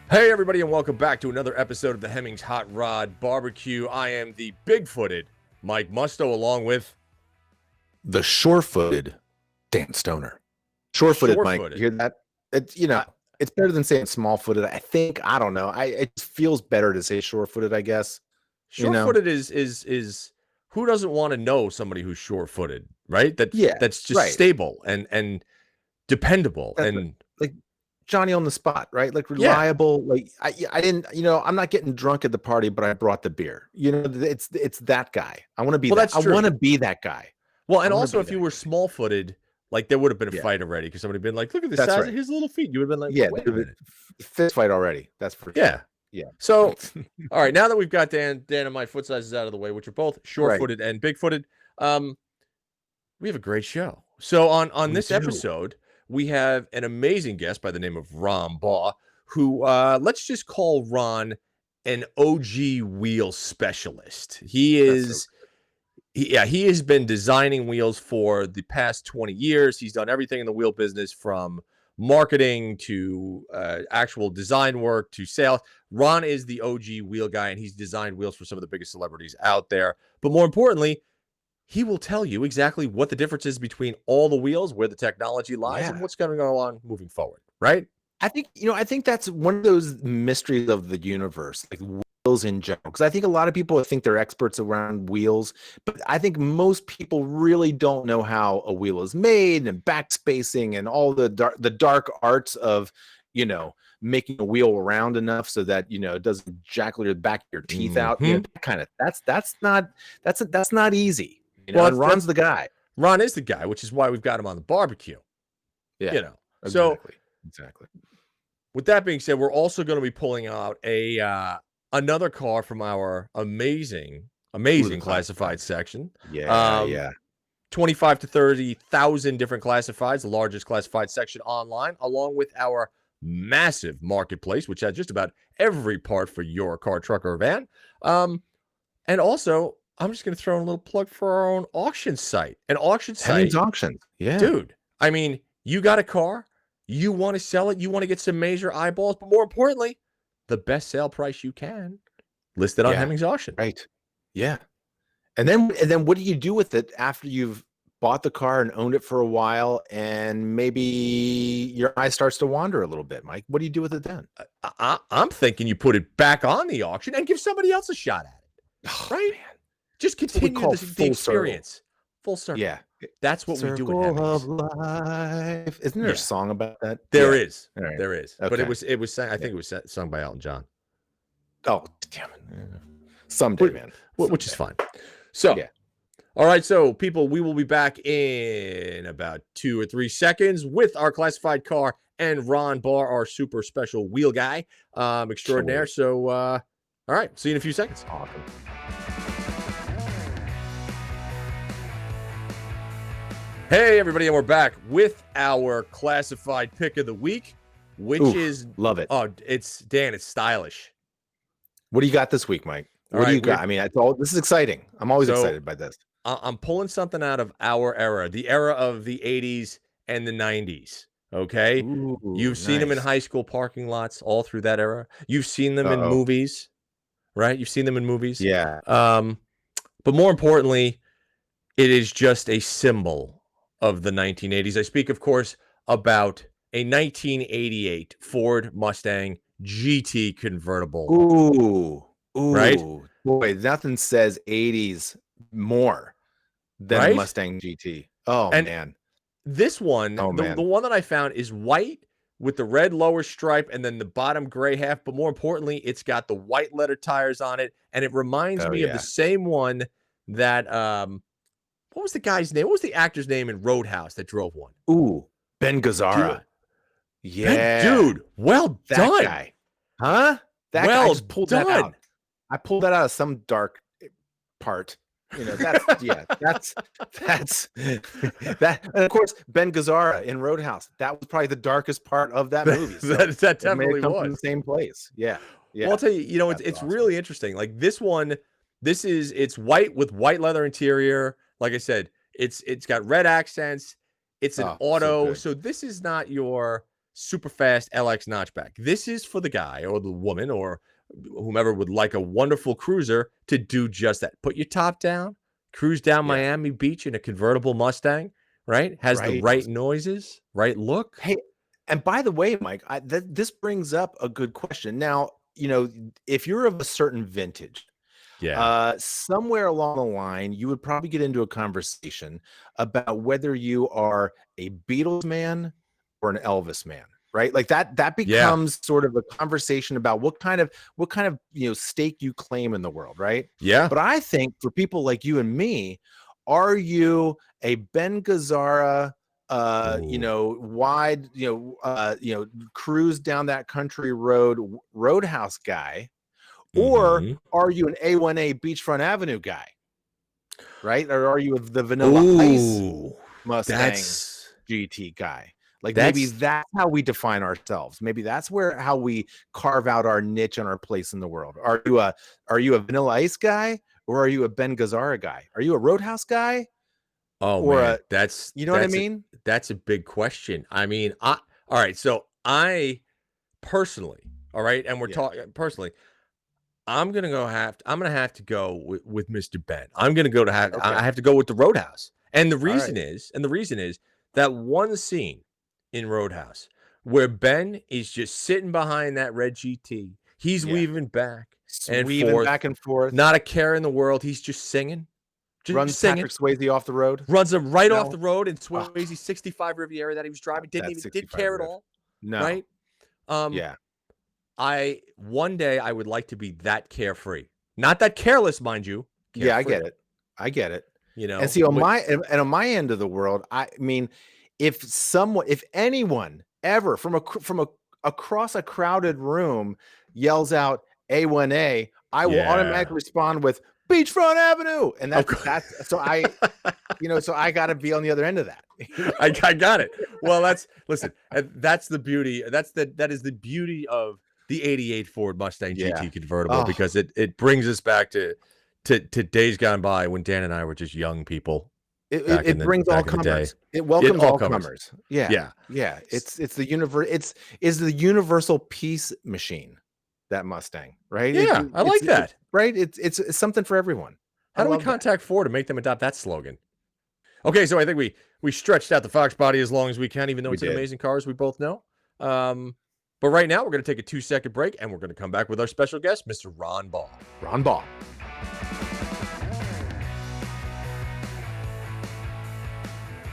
Hey, everybody, and welcome back to another episode of the Hemmings Hot Rod Barbecue. I am the big-footed Mike Musto, along with the sure-footed Dan Stoner. Sure-footed, Mike. You hear that? It's it's better than saying small-footed. I don't know. It feels better to say sure-footed, I guess. Short-footed is who doesn't want to know somebody who's short-footed, right? That's just stable and dependable and like Johnny on the spot, right? Like reliable. Yeah. Like I didn't, I'm not getting drunk at the party, but I brought the beer. It's that guy. I want to be that. I want to be that guy. Well, and also if you were small-footed, like there would have been a fight already because somebody been like, look at the size of his little feet. You would have been like, wait a minute. Fist fight already. That's for sure. Yeah. So, all right, now that we've got Dan and my foot sizes out of the way, which are both short-footed and big-footed, we have a great show. So on this episode, we have an amazing guest by the name of Ron Baugh, who let's just call Ron an OG wheel specialist. He has been designing wheels for the past 20 years. He's done everything in the wheel business from marketing to actual design work to sales. Ron is the OG wheel guy, and he's designed wheels for some of the biggest celebrities out there. But more importantly, he will tell you exactly what the difference is between all the wheels, where the technology lies, and what's going to go on moving forward, right? I think that's one of those mysteries of the universe, like wheels in general. Because I think a lot of people think they're experts around wheels, but I think most people really don't know how a wheel is made and backspacing and all the dark arts of, making a wheel round enough so that it doesn't jackal your back of your teeth out. That's not easy. And Ron's the guy. Ron is the guy, which is why we've got him on the barbecue. Yeah. Exactly. With that being said, we're also going to be pulling out another car from our amazing classified section. 25 to 30,000 different classifieds, the largest classified section online, along with our massive marketplace, which has just about every part for your car, truck, or van. And also, I'm just going to throw in a little plug for our own auction site. An auction site. Hemmings auction. Yeah. Dude, I mean, you got a car, you want to sell it, you want to get some major eyeballs, but more importantly, the best sale price you can, listed on Hemmings auction. Right. Yeah. And then what do you do with it after you've bought the car and owned it for a while, and maybe your eye starts to wander a little bit, Mike? What do you do with it then? I'm thinking you put it back on the auction and give somebody else a shot at it. Right? Man. Just continue the experience. Full circle. Yeah. That's what we do with Hemmings. Of life. Isn't there a song about that? There is. Right. There is. Okay. But it was I think it was sung by Elton John. Oh, damn it. Someday, man. Which is fine. So, all right. So, people, we will be back in about 2 or 3 seconds with our classified car and Ron Baugh, our super special wheel guy extraordinaire. Sure. So, all right. See you in a few seconds. Awesome. Hey, everybody, and we're back with our classified pick of the week, which is... Love it. Oh, it's Stylish. What do you got this week, Mike? What do you got? I mean, this is exciting. I'm always excited by this. I'm pulling something out of our era, the era of the 80s and the 90s, okay? You've seen them in high school parking lots all through that era. You've seen them in movies, right? You've seen them in movies. Yeah. But more importantly, it is just a symbol of the 1980s. I speak, of course, about a 1988 Ford Mustang GT convertible. Ooh, right? Boy, nothing says 80s more than Mustang GT. Oh, and man. This one, the one that I found is white with the red lower stripe and then the bottom gray half. But more importantly, it's got the white letter tires on it. And it reminds me of the same one that... what was the guy's name? What was the actor's name in Roadhouse that drove one? Ooh, Ben Gazzara. Yeah. Dude, well done. Guy. Huh? That guy just pulled that out. I pulled that out of some dark part. That's that. And of course, Ben Gazzara in Roadhouse. That was probably the darkest part of that movie. So that definitely was. From the same place. Yeah. Well, I'll tell you, it's awesome. Really interesting. Like this one, it's white with white leather interior. Like I said, it's got red accents. It's an auto. So this is not your super fast LX notchback. This is for the guy or the woman or whomever would like a wonderful cruiser to do just that. Put your top down, cruise down Miami Beach in a convertible Mustang, right? Has the right noises, right look. Hey, and by the way, Mike, this brings up a good question. Now, if you're of a certain vintage, somewhere along the line, you would probably get into a conversation about whether you are a Beatles man or an Elvis man, right? Like that becomes sort of a conversation about what kind of stake you claim in the world, right? Yeah. But I think for people like you and me, are you a Ben Gazzara, wide, cruise down that country road roadhouse guy, or are you an A1A Beachfront Avenue guy, right? Or are you the Vanilla Ice Mustang GT guy? Like maybe that's how we define ourselves. Maybe that's how we carve out our niche and our place in the world. Are you a Vanilla Ice guy, or are you a Ben Gazzara guy? Are you a Roadhouse guy? Oh, or man, that's what I mean? That's a big question. I mean, all right. So I personally, all right, and we're talking personally. I'm gonna have to go with Mr. Ben. I'm gonna go to I have to go with the Roadhouse, and the reason is that one scene in Roadhouse where Ben is just sitting behind that red GT. He's weaving back and forth, not a care in the world. He's just singing. Runs singing. Patrick Swayze off the road. Runs him right off the road in Swayze's 65 Riviera that he was driving. Didn't care at all. No. Right? One day I would like to be that carefree. Not that careless, mind you. Carefree. Yeah, I get it. And see on my end of the world, I mean, if anyone ever from across a crowded room yells out A1A, I will automatically respond with Beachfront Avenue, and that's so I got to be on the other end of that. I got it. Well, that's the beauty. That is the beauty of the '88 Ford Mustang GT convertible, because it brings us back to days gone by when Dan and I were just young people. It brings all comers. It welcomes all comers. Yeah. It's the universe. It's the universal peace machine. That Mustang, right? Yeah, I like that. Right? It's something for everyone. How do we contact Ford to make them adopt that slogan? Okay, so I think we stretched out the Fox body as long as we can, even though it's an amazing car, as we both know. But right now, we're going to take a 2-second break, and we're going to come back with our special guest, Mr. Ron Baugh. Ron Baugh.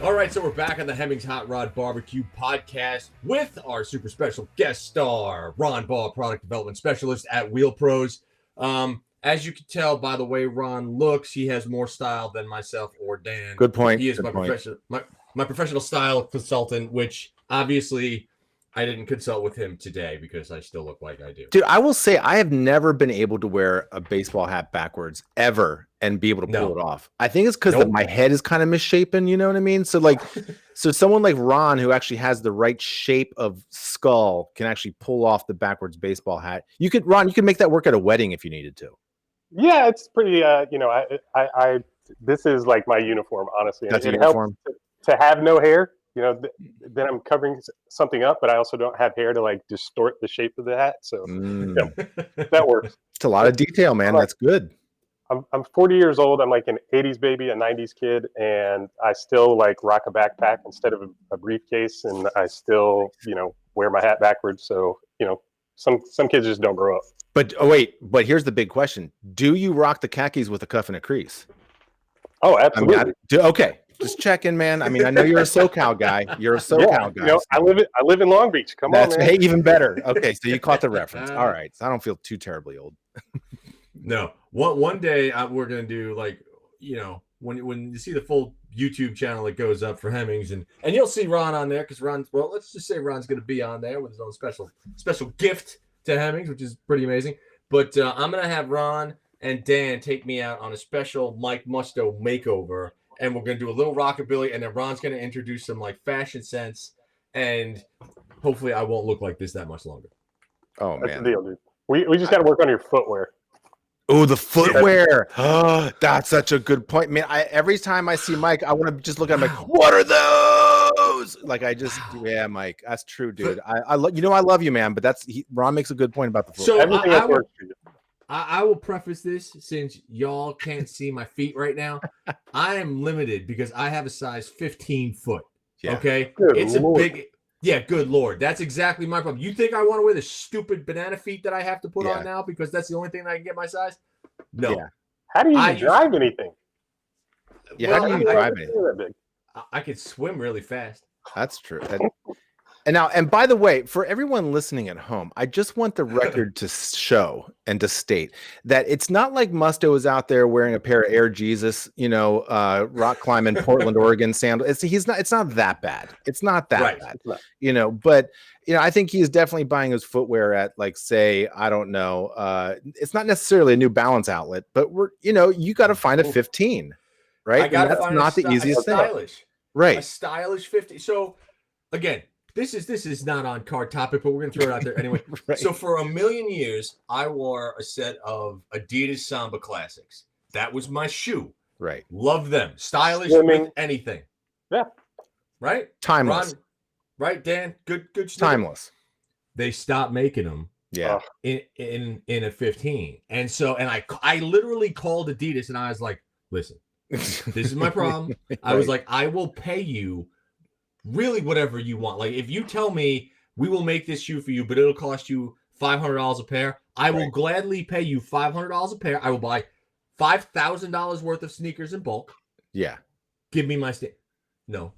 All right, so we're back on the Hemmings Hot Rod Barbecue podcast with our super special guest star, Ron Baugh, product development specialist at Wheel Pros. As you can tell by the way Ron looks, he has more style than myself or Dan. Good point. He is my professional style consultant, which obviously I didn't consult with him today because I still look like I do. Dude, I will say I have never been able to wear a baseball hat backwards ever and be able to pull it off. I think it's because my head is kind of misshapen, you know what I mean? So so someone like Ron, who actually has the right shape of skull, can actually pull off the backwards baseball hat. You could make that work at a wedding if you needed to. Yeah, it's pretty, I this is like my uniform, honestly. That's it uniform. helps to have no hair. Then I'm covering something up, but I also don't have hair to like distort the shape of the hat. So that works. It's a lot of detail, man. That's good. I'm 40 years old. I'm like an 80s baby, a 90s kid, and I still like rock a backpack instead of a briefcase, and I still, wear my hat backwards. So, some kids just don't grow up. But here's the big question. Do you rock the khakis with a cuff and a crease? Oh, absolutely. Okay. Just checking, man. I mean, I know you're a SoCal guy. You're a SoCal guy. I live in Long Beach. Come on, man. Hey, even better. Okay, so you caught the reference. All right. So I don't feel too terribly old. No. One day we're gonna do when you see the full YouTube channel that goes up for Hemmings, and you'll see Ron on there because let's just say Ron's gonna be on there with his own special gift to Hemmings, which is pretty amazing. But I'm gonna have Ron and Dan take me out on a special Mike Musto makeover. And we're going to do a little rockabilly, and then Ron's going to introduce some fashion sense, and hopefully I won't look like this that much longer. Oh, That's man. the deal, dude. We just got to work on your footwear. Oh, the footwear. Oh, that's such a good point, man. Every time I see Mike, I want to just look at him like, what are those? Musto's. Like I just, yeah, Mike, that's true, dude. I love you, man. But Ron makes a good point about the foot. So Everything else works for you. I will preface this since y'all can't see my feet right now. I am limited because I have a size 15 foot. Yeah. Okay. Good it's Lord. a big, yeah, good Lord. That's exactly my problem. You think I want to wear the stupid banana feet that I have to put on now because that's the only thing that I can get my size? No. Yeah. How do you even drive anything? Yeah, how do you drive anything? I could swim really fast. That's true. And by the way, for everyone listening at home, I just want the record to show and to state that it's not like Musto is out there wearing a pair of Air Jesus, rock climbing Portland, Oregon sandals. It's not that bad. It's not that bad, but I think he's definitely buying his footwear at like, say, I don't know. It's not necessarily a New Balance outlet, but you got to find a 15, right? I got to that's find not the easiest thing. Right. A stylish 50. So again, this is not on card topic, but we're going to throw it out there anyway. Right. So for a million years, I wore a set of Adidas Samba Classics. That was my shoe. Right. Love them. Stylish with anything. Yeah. Right? Timeless. Ron, right, Dan? Good stuff. Timeless. They stopped making them. Yeah. In a 15. And I literally called Adidas and I was like, listen, this is my problem. I was like, I will pay you really whatever you want. Like if you tell me we will make this shoe for you, but it'll cost you $500 a pair, I will gladly pay you $500 a pair. I will buy $5,000 worth of sneakers in bulk. Yeah. Give me my No,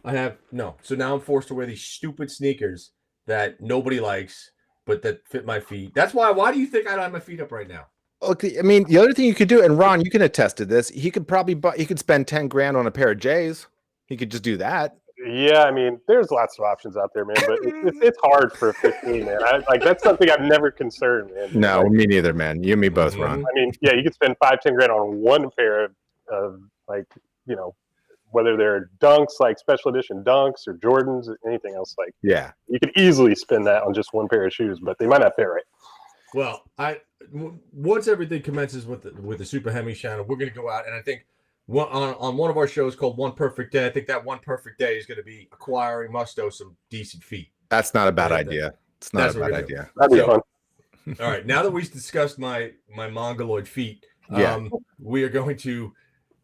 I have no. So now I'm forced to wear these stupid sneakers that nobody likes, but that fit my feet. That's why. Why do you think I don't have my feet up right now? Okay, I mean, the other thing you could do, and Ron, you can attest to this. He could spend 10 grand on a pair of J's. He could just do that. Yeah, I mean, there's lots of options out there, man. But it's hard for a 15, man. That's something I've never concerned, man. No, me neither, man. You and me both, Ron. I mean, yeah, you could spend 5-10 grand on one pair of whether they're Dunks, like special edition Dunks or Jordans, or anything else. Like, yeah, you could easily spend that on just one pair of shoes, but they might not fit right. Well, once everything commences with the Super Hemmings channel, we're going to go out, and I think on one of our shows called One Perfect Day, I think that one perfect day is going to be acquiring Musto some decent feet. That's not a bad idea. It's not a bad idea. That'd be fun. All right, now that we've discussed my mongoloid feet, we are going to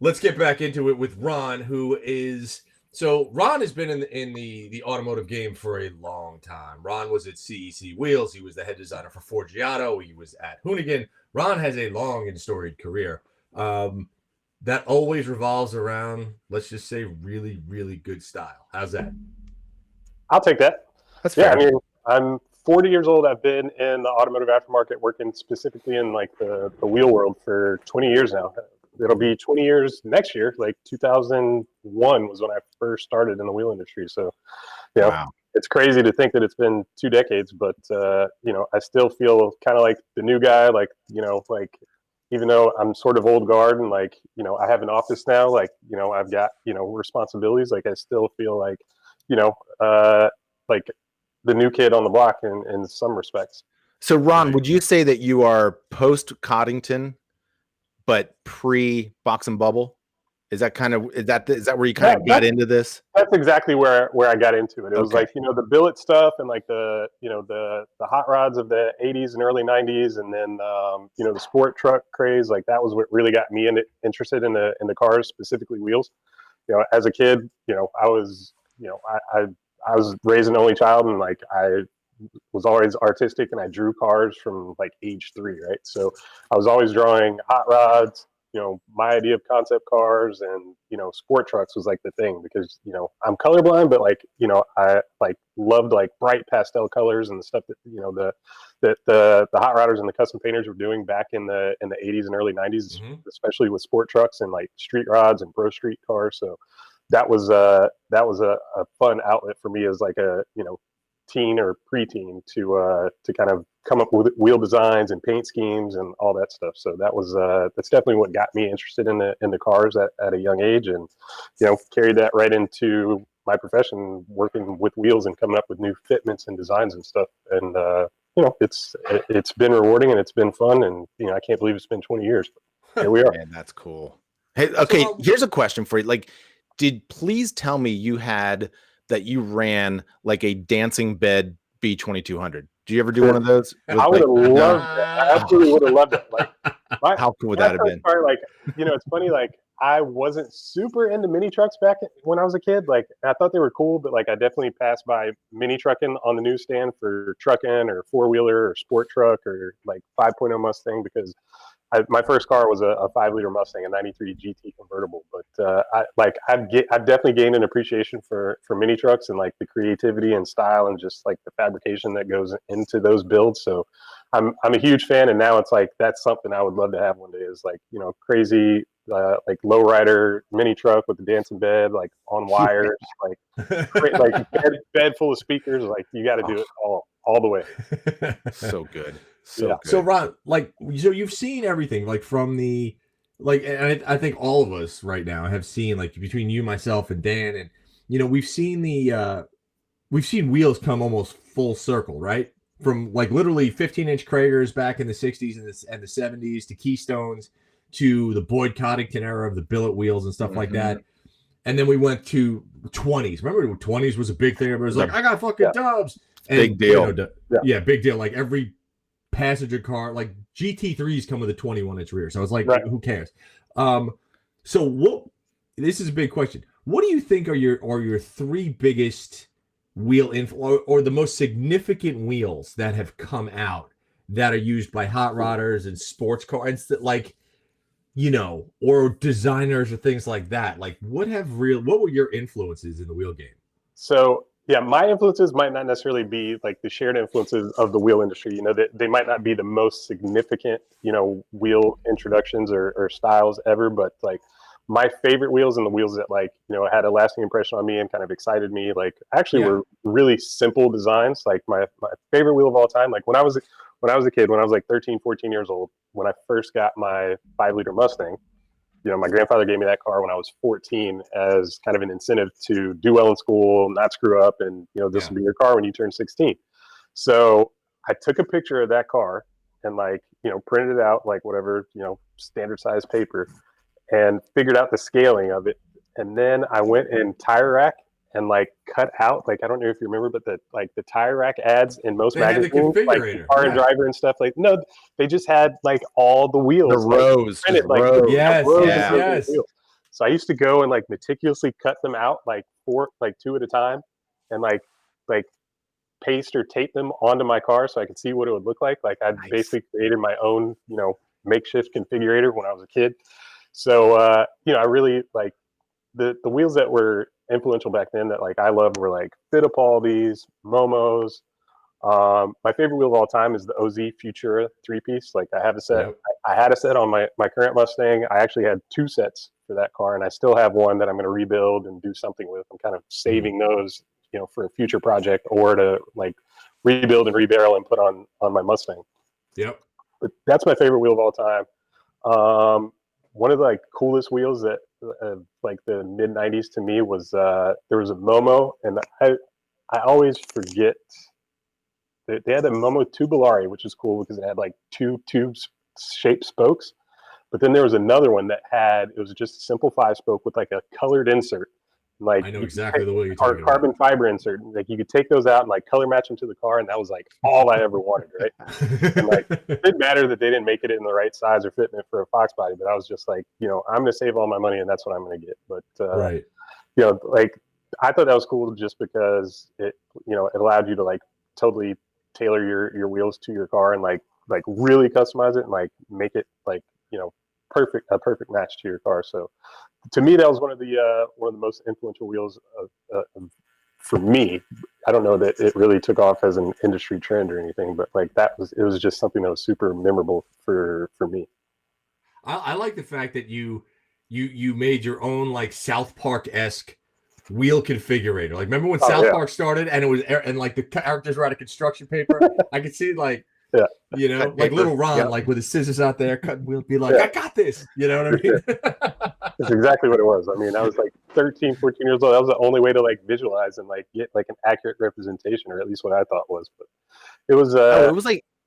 let's get back into it with Ron, who is Ron has been in the automotive game for a long time. Ron was at CEC Wheels. He was the head designer for Forgiato. He was at Hoonigan. Ron has a long and storied career that always revolves around, let's just say, really, really good style. How's that? I'll take that. That's fair. I mean, I'm 40 years old. I've been in the automotive aftermarket, working specifically in like the wheel world for 20 years now. It'll be 20 years next year. Like 2001 was when I first started in the wheel industry. So, wow. It's crazy to think that it's been 2 decades, but I still feel kind of like the new guy. Like even though I'm sort of old guard and I have an office now, I've got responsibilities. Like I still feel like like the new kid on the block in some respects. So, Ron, would you say that you are post Coddington, but pre Box and Bubble? Is that where you kind of got into this? That's exactly where I got into it. It was like, the billet stuff and like the hot rods of the 80s and early 90s. And then, the sport truck craze, like that was what really got me interested in the cars, specifically wheels. As a kid, I was raised an only child, and like I was always artistic, and I drew cars from like age 3, right? So I was always drawing hot rods. My idea of concept cars and sport trucks was like the thing, because I'm colorblind, but I like loved like bright pastel colors and the stuff that the hot rodders and the custom painters were doing back in the 80s and early 90s, especially with sport trucks and like street rods and bro street cars. So that was a fun outlet for me as like a teen or preteen to kind of come up with wheel designs and paint schemes and all that stuff. So that's definitely what got me interested in the cars at a young age, and carried that right into my profession, working with wheels and coming up with new fitments and designs and stuff. And it's been rewarding and it's been fun, and I can't believe it's been 20 years. Here we are. Man, that's cool. Hey, okay, here's a question for you. Like, please tell me you ran like a dancing bed B2200. Do you ever do one of those? I would have loved it. I absolutely would have loved it. Like, how cool would that have been? Car, like, it's funny. Like, I wasn't super into mini trucks back when I was a kid. Like, I thought they were cool, but like, I definitely passed by mini trucking on the newsstand for trucking or four-wheeler or sport truck or like 5.0 Mustang, because my first car was a 5-liter Mustang, a 93 GT convertible. But I've definitely gained an appreciation for mini trucks and like the creativity and style and just like the fabrication that goes into those builds. So I'm a huge fan, and now it's like that's something I would love to have one day, is like, crazy like lowrider mini truck with the dancing bed, like on wires, like bed full of speakers. Like, you got to do it all the way. So good. Good. So Ron, so you've seen everything, like from the, and I think all of us right now have seen, like, between you, myself, and Dan, and we've seen wheels come almost full circle, right? From like literally 15-inch Kragers back in the 60s and the 70s to Keystones to the Boyd Coddington era of the billet wheels and stuff like that. And then we went to 20s. Remember, 20s was a big thing. Everybody was like, I got fucking Dubs. And, big deal. Big deal. Like every passenger car, like GT3s come with a 21-inch rear. So it's like, who cares? So this is a big question. What do you think are your three biggest wheel or the most significant wheels that have come out that are used by hot rodders and sports cars, like, or designers or things like that? Like, what were your influences in the wheel game? So yeah, my influences might not necessarily be like the shared influences of the wheel industry. They might not be the most significant, wheel introductions or styles ever, but like my favorite wheels and the wheels that like, had a lasting impression on me and kind of excited me, like actually were really simple designs. Like my favorite wheel of all time, like when I was a kid, when I was like 13, 14 years old, when I first got my 5-liter Mustang, my grandfather gave me that car when I was 14 as kind of an incentive to do well in school, not screw up, and this will be your car when you turn 16. So I took a picture of that car and like, printed it out, like whatever, standard size paper, and figured out the scaling of it. And then I went in Tire Rack and like cut out, like, I don't know if you remember, but the Tire Rack ads in most magazines, like Car and Driver and stuff, like, no, they just had like all the wheels, the rows, printed, like rows. Yes. So I used to go and like meticulously cut them out, like 2 at a time, and like paste or tape them onto my car so I could see what it would look like. Like, I basically created my own, makeshift configurator when I was a kid. So, I really like the wheels that were influential back then that like I loved were like Fittipaldis, Momos. My favorite wheel of all time is the OZ Futura 3-piece. Like, I have a set. Yep. I had a set on my current Mustang. I actually had 2 sets for that car, and I still have one that I'm going to rebuild and do something with. I'm kind of saving those, for a future project, or to like rebuild and rebarrel and put on my Mustang. Yep. But that's my favorite wheel of all time. One of the like coolest wheels that like the mid 90s to me was there was a Momo, and I always forget. They had a Momo Tubulari, which is cool because it had like 2 tube-shaped spokes. But then there was another one that it was just a simple 5-spoke with like a colored insert. Like, I know exactly the way you're talking about. Carbon fiber insert. Like, you could take those out and like color match them to the car, and that was like all I ever wanted, right? And like, it didn't matter that they didn't make it in the right size or fit in it for a Fox body, but I was just like, I'm going to save all my money, and that's what I'm going to get. But right. Like, I thought that was cool just because it allowed you to like totally tailor your wheels to your car and like really customize it and like make it like a perfect match to your car. So to me, that was one of the most influential wheels for me. I don't know that it really took off as an industry trend or anything, but like it was just something that was super memorable for me. I like the fact that you made your own like South Park-esque wheel configurator. Like, remember when South Park started and it was, and like the characters were out of construction paper? I could see like, like little Ron, like with his scissors out there cutting wheels, be like, I got this. You know what I mean? That's exactly what it was. I mean, I was like 13, 14 years old. That was the only way to like visualize and like get like an accurate representation, or at least what I thought was. But it was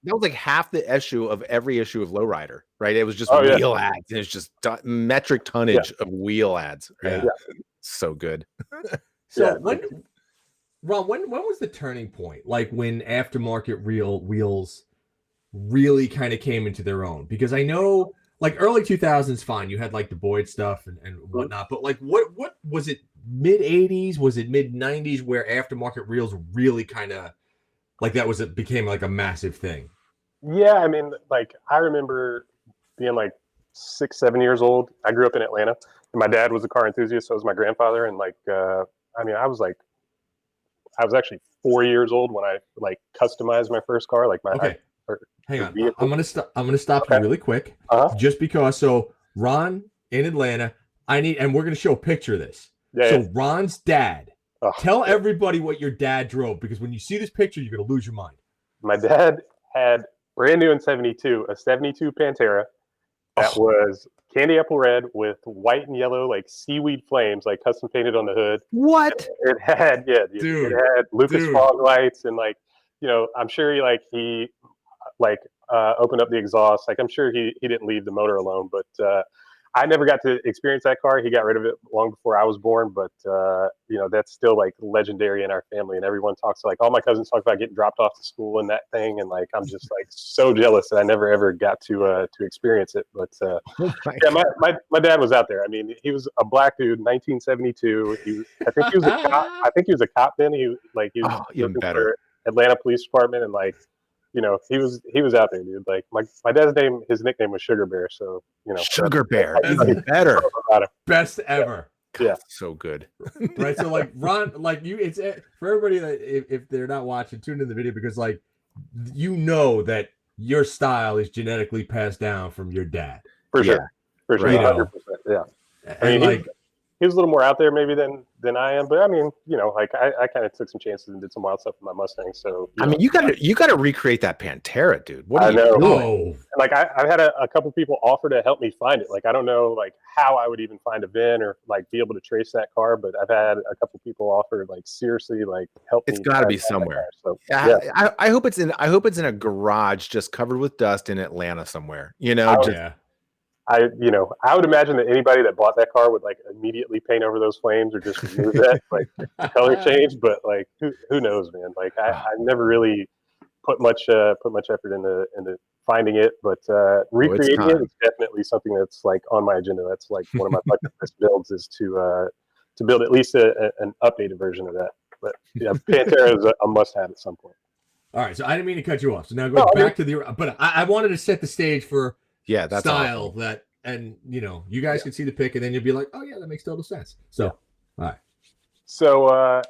that was like half the issue of every issue of Lowrider, right? It was just Oh, yeah. wheel ads, and it's just metric tonnage of wheel ads, right? Yeah. So good. So Ron, when was the turning point? Like when aftermarket wheels really kind of came into their own? Because I know like early 2000s, fine, you had like the Boyd stuff and whatnot, but like what was it, mid 80s? Was it mid 90s where aftermarket reels really kind of like it became like a massive thing? Yeah, I mean, like I remember being like 6, 7 years old. I grew up in Atlanta, and my dad was a car enthusiast, so was my grandfather. And like, I mean, I was actually 4 years old when I like customized my first car. Like Hang on, I'm gonna stop you really quick, just because. So Ron in Atlanta, and we're gonna show a picture of this. Ron's dad. Tell everybody what your dad drove, because when you see this picture, you're gonna lose your mind. My dad had brand new in '72 a '72 Pantera that was candy apple red with white and yellow like seaweed flames, like custom painted on the hood. What? It had, it had Lucas fog lights, and like, I'm sure he opened up the exhaust. Like, I'm sure he didn't leave the motor alone, but I never got to experience that car. He got rid of it long before I was born, but that's still like legendary in our family. And everyone talks, like all my cousins talk about getting dropped off to school and that thing. And like, I'm just like so jealous that I never ever got to experience it. But my dad was out there. I mean, he was a black dude, 1972. I think he was a cop. I think he was a cop then. He was even working better. for Atlanta Police Department, and like, he was out there, dude. Like my dad's his nickname was Sugar Bear. So Sugar Bear, even better, best ever. God, so good. Right. So like Ron, like it's for everybody that if they're not watching, tune in the video, because like that your style is genetically passed down from your dad. For sure. 100%. Yeah. I mean, like he was a little more out there maybe than I am, but I mean, like I kind of took some chances and did some wild stuff with my Mustang. So I mean, you gotta recreate that Pantera, dude. What are you doing? Oh. Like I've had a couple people offer to help me find it. Like I don't know like how I would even find a VIN or like be able to trace that car, but I've had a couple people offer like seriously like help me. It's got to be somewhere. So I hope it's in a garage just covered with dust in Atlanta somewhere. I would imagine that anybody that bought that car would like immediately paint over those flames or just remove that like color change. But like, who knows, man? Like I never really put much effort into finding it, but recreating it is definitely something that's like on my agenda. That's like one of my bucket list builds is to build at least an updated version of that. But yeah, Pantera is a must-have at some point. All right, so I didn't mean to cut you off. So now going back to but I wanted to set the stage for. Yeah, that's style awesome. That, and you guys can see the pic, and then you'll be like, oh yeah, that makes total sense. So, all right. So,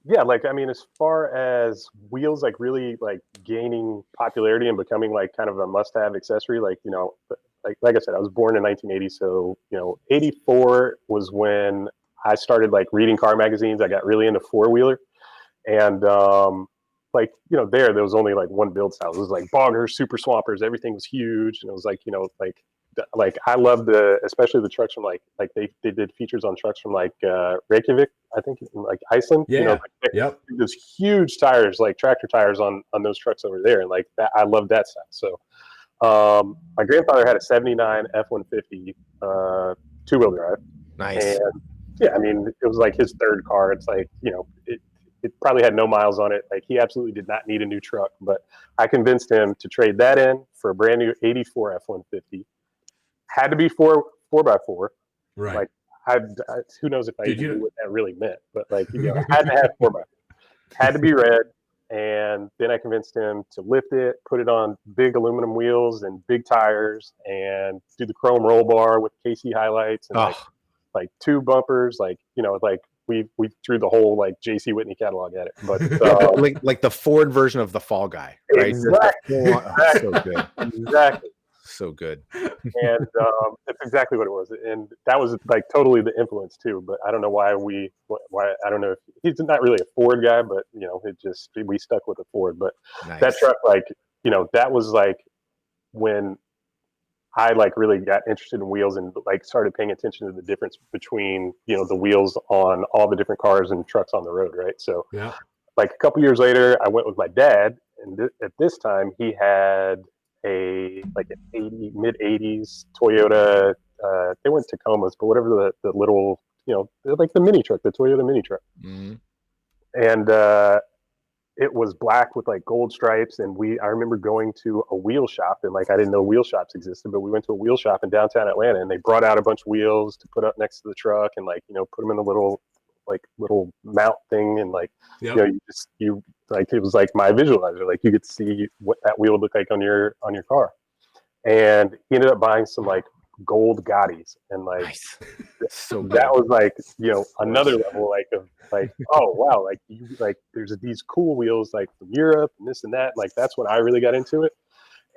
like I mean, as far as wheels, like really like gaining popularity and becoming like kind of a must-have accessory, like like I said, I was born in 1980, so 84 was when I started like reading car magazines. I got really into four-wheeler, and there was only like one build style. It was like boggers, super swampers. Everything was huge, and it was like like I love especially the trucks from like they did features on trucks from like Reykjavik, I think, in like Iceland. Yeah. Those huge tires, like tractor tires on those trucks over there, and like that, I love that stuff. So my grandfather had a '79 F-150 two-wheel drive. Nice. And yeah, I mean, it was like his third car. It's like it probably had no miles on it. Like he absolutely did not need a new truck, but I convinced him to trade that in for a brand new '84 F-150. Had to be 4x4. Right. Like who knows if I even knew what that really meant, but like had to have 4x4. Had to be red, and then I convinced him to lift it, put it on big aluminum wheels and big tires, and do the chrome roll bar with KC highlights and like two bumpers, like we threw the whole like JC Whitney catalog at it, but like the Ford version of the Fall Guy, right? Exactly. So good. Exactly. So good. And that's exactly what it was, and that was like totally the influence too. But I don't know why I don't know if he's not really a Ford guy, but we stuck with a Ford. But that truck, like that was like when I like really got interested in wheels and like started paying attention to the difference between the wheels on all the different cars and trucks on the road, right? So yeah, like a couple years later, I went with my dad and at this time he had a like an mid 80s Toyota. They weren't Tacomas, but whatever the little, like the mini truck, the Toyota mini truck. Mm-hmm. And it was black with like gold stripes. And I remember going to a wheel shop, and like I didn't know wheel shops existed, but we went to a wheel shop in downtown Atlanta, and they brought out a bunch of wheels to put up next to the truck, and like put them in a little mount thing, and like you like, it was like my visualizer, like you could see what that wheel would look like on your car. And he ended up buying some like gold Gottis, and like Nice. So that was like another level like of like, oh wow, like there's these cool wheels like from Europe and this and that. Like that's when I really got into it.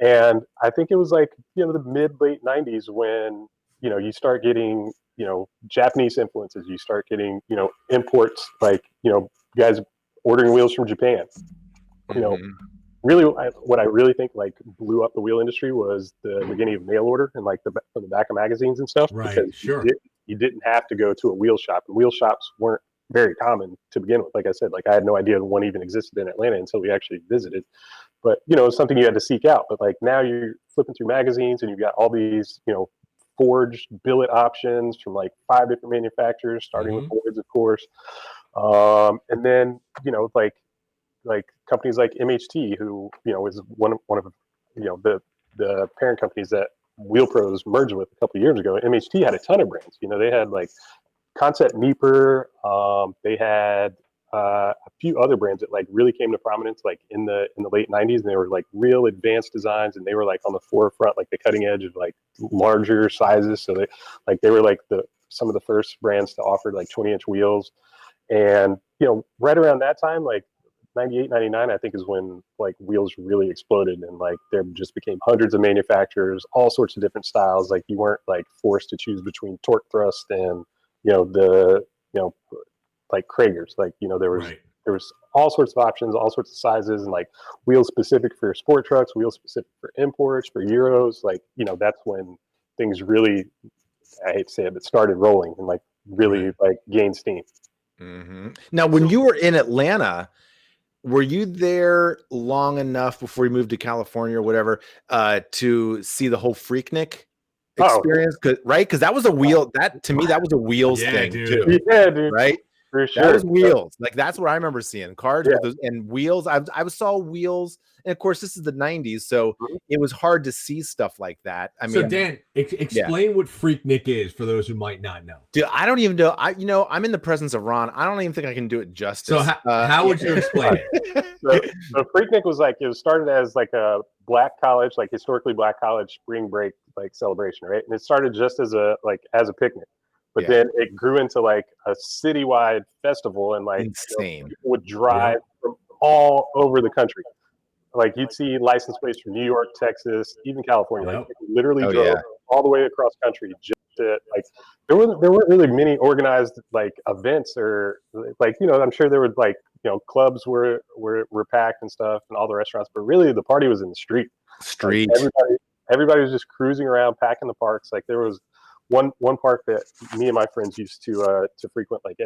And I think it was like the mid late 90s when you start getting Japanese influences, you start getting imports, like guys ordering wheels from Japan. Really, what I really think like blew up the wheel industry was the beginning of mail order, and like from the back of magazines and stuff. Right, because sure. You didn't have to go to a wheel shop, and wheel shops weren't very common to begin with. Like I said, like I had no idea one even existed in Atlanta until we actually visited. But it's something you had to seek out. But like now you're flipping through magazines, and you've got all these forged billet options from like 5 different manufacturers, starting with Fords, of course. And then like companies like MHT, who is one of the parent companies that Wheel Pros merged with a couple of years ago. MHT had a ton of brands. They had like Concept Meeper. They had a few other brands that like really came to prominence like in the late 90s, and they were like real advanced designs, and they were like on the forefront, like the cutting edge of like larger sizes. So they were like some of the first brands to offer like 20-inch wheels. And right around that time, like 98, 99, I think is when like wheels really exploded, and like there just became hundreds of manufacturers, all sorts of different styles. Like you weren't like forced to choose between torque thrust and like Kragers. Like there was all sorts of options, all sorts of sizes, and like wheels specific for sport trucks, wheels specific for imports, for Euros. Like that's when things really, I hate to say it, but started rolling and like really like gained steam. Now, when you were in Atlanta, were you there long enough before you moved to California or whatever to see the whole Freaknik experience? Because that was a wheel. That to me, that was a wheels thing too. Yeah, dude. Right. For sure. That was wheels. Like that's what I remember seeing cars with those and wheels. I saw wheels, and of course, this is the '90s, so it was hard to see stuff like that. I mean, so Dan, explain what Freaknik is for those who might not know. Dude, I don't even know. I'm in the presence of Ron. I don't even think I can do it justice. So how would you explain it? So Freaknik was like, it was started as like a black college, like historically black college spring break like celebration, right? And it started just as a picnic. But then it grew into like a citywide festival, and like insane. People would drive from all over the country. Like you'd see license plates from New York, Texas, even California. Like people literally drove all the way across country just to like. There weren't really many organized like events or like I'm sure there were like clubs were packed and stuff, and all the restaurants. But really, the party was in the street. Like, everybody was just cruising around, packing the parks. Like there was one park that me and my friends used to frequent like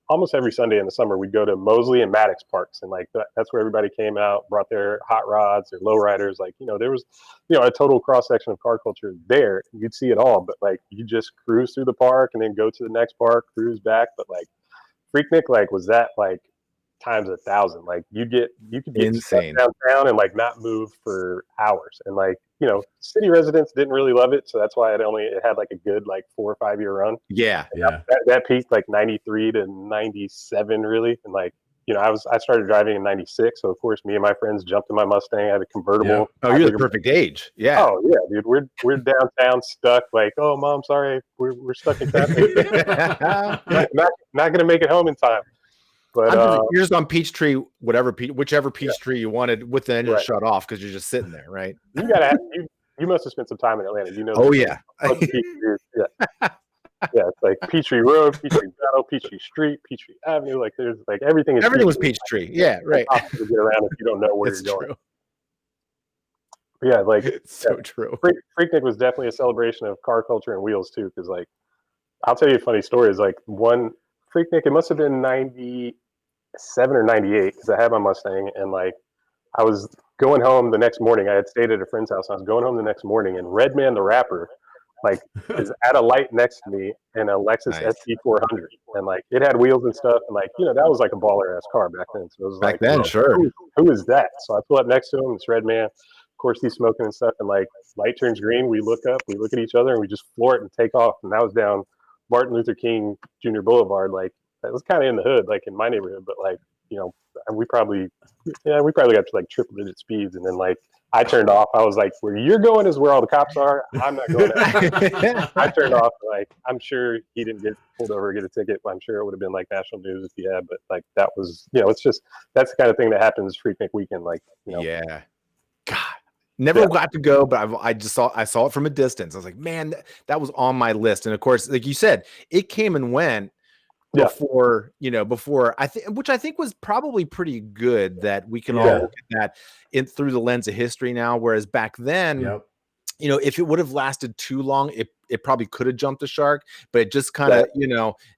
almost every Sunday in the summer. We'd go to Mosley and Maddox parks, and like that's where everybody came out, brought their hot rods, their lowriders. Like there was a total cross section of car culture there. You'd see it all, but like you just cruise through the park and then go to the next park, cruise back. But like Freaknik like was that like times 1,000. Like you could get insane downtown and like not move for hours, and like city residents didn't really love it, so that's why it had like a good like 4 or 5 year run. That peaked like 93 to 97 really, and like I started driving in 96, so of course me and my friends jumped in my Mustang. I had a convertible. Oh, you're the perfect age. Oh yeah, dude, we're downtown stuck. Like, oh mom, sorry, we're stuck in traffic. not gonna make it home in time. But you're just on Peachtree, whichever Peachtree you wanted, with the engine shut off because you're just sitting there, right? You must have spent some time in Atlanta. Oh yeah. Yeah, it's like Peachtree Road, Peachtree Meadow, Peachtree Street, Peachtree Avenue. Like there's like everything was Peachtree. Yeah, right. To get around if you don't know where you're going. True. But yeah, like it's so true. Freaknik was definitely a celebration of car culture and wheels too, because like I'll tell you a funny story. Is like one Freaknik, it must have been 97 or 98 because I had my Mustang, and like I was going home the next morning. I had stayed at a friend's house. I was going home the next morning, and Redman the rapper, like, is at a light next to me in a Lexus ST400, and like it had wheels and stuff, and like that was like a baller ass car back then. So it was Back like, then, sure. who is that? So I pull up next to him. It's Redman. Of course, he's smoking and stuff, and like light turns green. We look up, we look at each other, and we just floor it and take off. And that was down Martin Luther King Jr. Boulevard. Like that was kind of in the hood, like in my neighborhood, but like we probably got to like triple digit speeds, and then like I turned off. I was like, where you're going is where all the cops are. I'm not going there. I turned off. Like, I'm sure he didn't get pulled over or get a ticket. I'm sure it would have been like national news if he had. But like, that was, it's just, that's the kind of thing that happens Freaknik weekend. Like, Yeah. God. Never got to go, but I saw it from a distance. I was like, man, that was on my list. And of course, like you said, it came and went before I think, which I think was probably pretty good that we can all look at that through the lens of history now. Whereas back then, if it would have lasted too long, it probably could have jumped the shark, but it just kind of,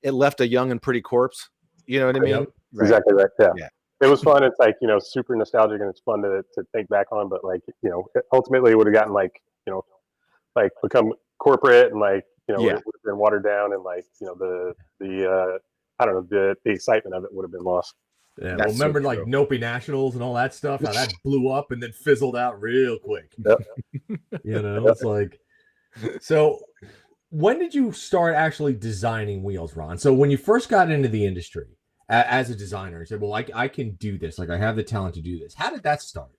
it left a young and pretty corpse. You know what I mean? Right. Exactly right. Yeah. It was fun. It's like, super nostalgic, and it's fun to think back on, but like, ultimately it would have gotten like, like become corporate, and like, it would have been watered down, and like, the I don't know, the excitement of it would have been lost. Yeah, well, remember like Nopi Nationals and all that stuff, how that blew up and then fizzled out real quick. It's like, so when did you start actually designing wheels, Ron? So when you first got into the industry as a designer, you said, well, I can do this. Like, I have the talent to do this. How did that start?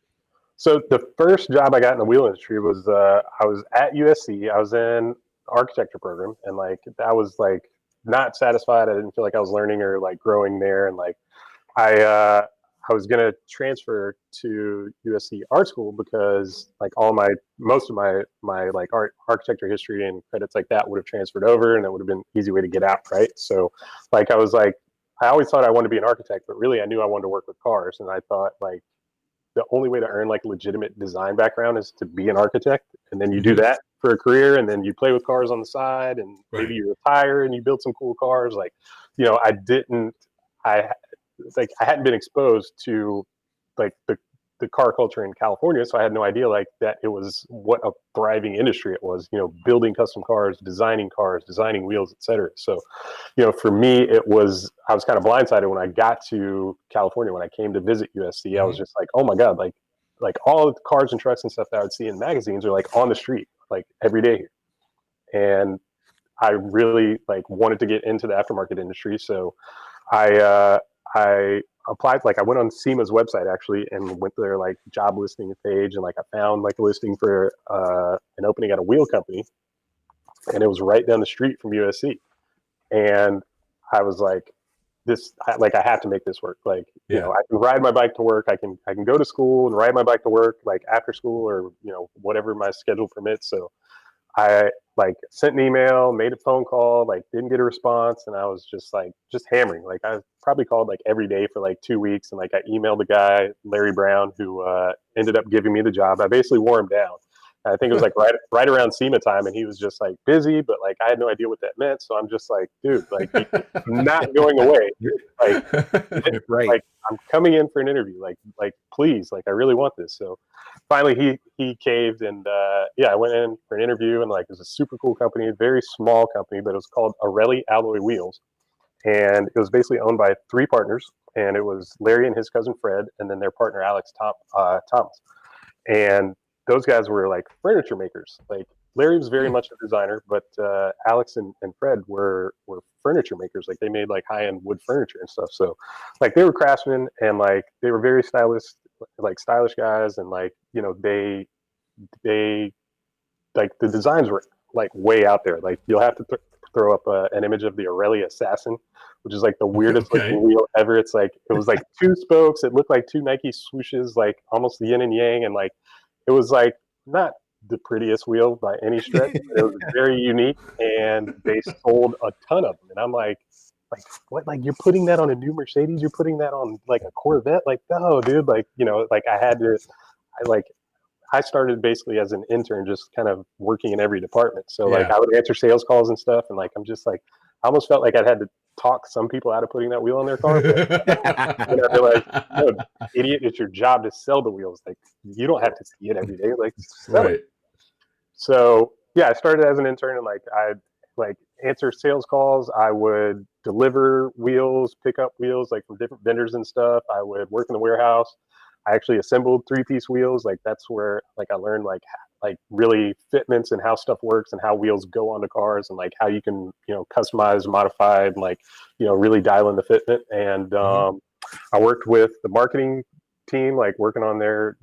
So the first job I got in the wheel industry was I was at USC. I was in the architecture program, and like I was like not satisfied. I didn't feel like I was learning or like growing there, and like I was gonna transfer to USC art school because like most of my like architecture history and credits like that would have transferred over, and it would have been an easy way to get out, right? So like I was like, I always thought I wanted to be an architect, but really I knew I wanted to work with cars, and I thought like the only way to earn like legitimate design background is to be an architect, and then you do that for a career, and then you play with cars on the side, and maybe you retire and you build some cool cars. Like, I hadn't been exposed to like the car culture in California, so I had no idea like that it was what a thriving industry it was, building custom cars, designing wheels, etc. So, for me, I was kind of blindsided when I got to California. When I came to visit USC, I was just like, oh my God, like all the cars and trucks and stuff that I would see in magazines are like on the street, like every day here. And I really like wanted to get into the aftermarket industry. So I applied, like I went on SEMA's website actually and went to their like job listing page, and like I found like a listing for an opening at a wheel company, and it was right down the street from USC. And I was like, I have to make this work. Like, I can ride my bike to work. I can go to school and ride my bike to work, like after school or, whatever my schedule permits. So I like sent an email, made a phone call, like didn't get a response. And I was just hammering. Like I probably called like every day for like 2 weeks. And like I emailed the guy, Larry Brown, who ended up giving me the job. I basically wore him down. I think it was like right around SEMA time, and he was just like busy, but like I had no idea what that meant. So I'm just like, dude, like I'm not going away. Like, like I'm coming in for an interview. Like please, like I really want this. So finally he caved, and I went in for an interview, and like it was a super cool company, a very small company, but it was called Arelli Alloy Wheels, and it was basically owned by 3 partners, and it was Larry and his cousin Fred, and then their partner Alex Thomas, and those guys were like furniture makers. Like Larry was very much a designer, but Alex and Fred were furniture makers. Like they made like high-end wood furniture and stuff. So like they were craftsmen, and like they were very stylish guys. And like, they like the designs were like way out there. Like you'll have to throw up an image of the Arelli Assassin, which is like the weirdest looking wheel ever. It was like 2 spokes. It looked like 2 Nike swooshes, like almost the yin and yang. And like, it was like not the prettiest wheel by any stretch. It was very unique, and they sold a ton of them. And I'm like what? Like you're putting that on a new Mercedes? You're putting that on like a Corvette? Like no, dude. Like like I started basically as an intern, just kind of working in every department. So like I would answer sales calls and stuff, and like I'm just like I almost felt like I had to talk some people out of putting that wheel on their car. But, they're like, no, idiot, it's your job to sell the wheels. Like, you don't have to see it every day. Like, sell it. So yeah, I started as an intern, and like I like answer sales calls. I would deliver wheels, pick up wheels like from different vendors and stuff. I would work in the warehouse. I actually assembled 3-piece wheels. Like that's where like I learned like really fitments and how stuff works and how wheels go onto cars and like how you can, customize, modify, and like, really dial in the fitment. And I worked with the marketing team, like working on their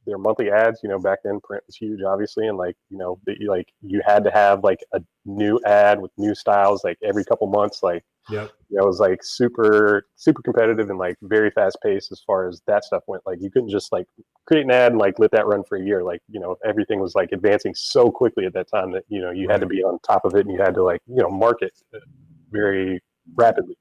monthly ads. Back then print was huge, obviously, and like you had to have like a new ad with new styles like every couple months. Like it was like super competitive and like very fast paced as far as that stuff went. Like you couldn't just like create an ad and like let that run for a year. Like everything was like advancing so quickly at that time that you had to be on top of it, and you had to like market very rapidly.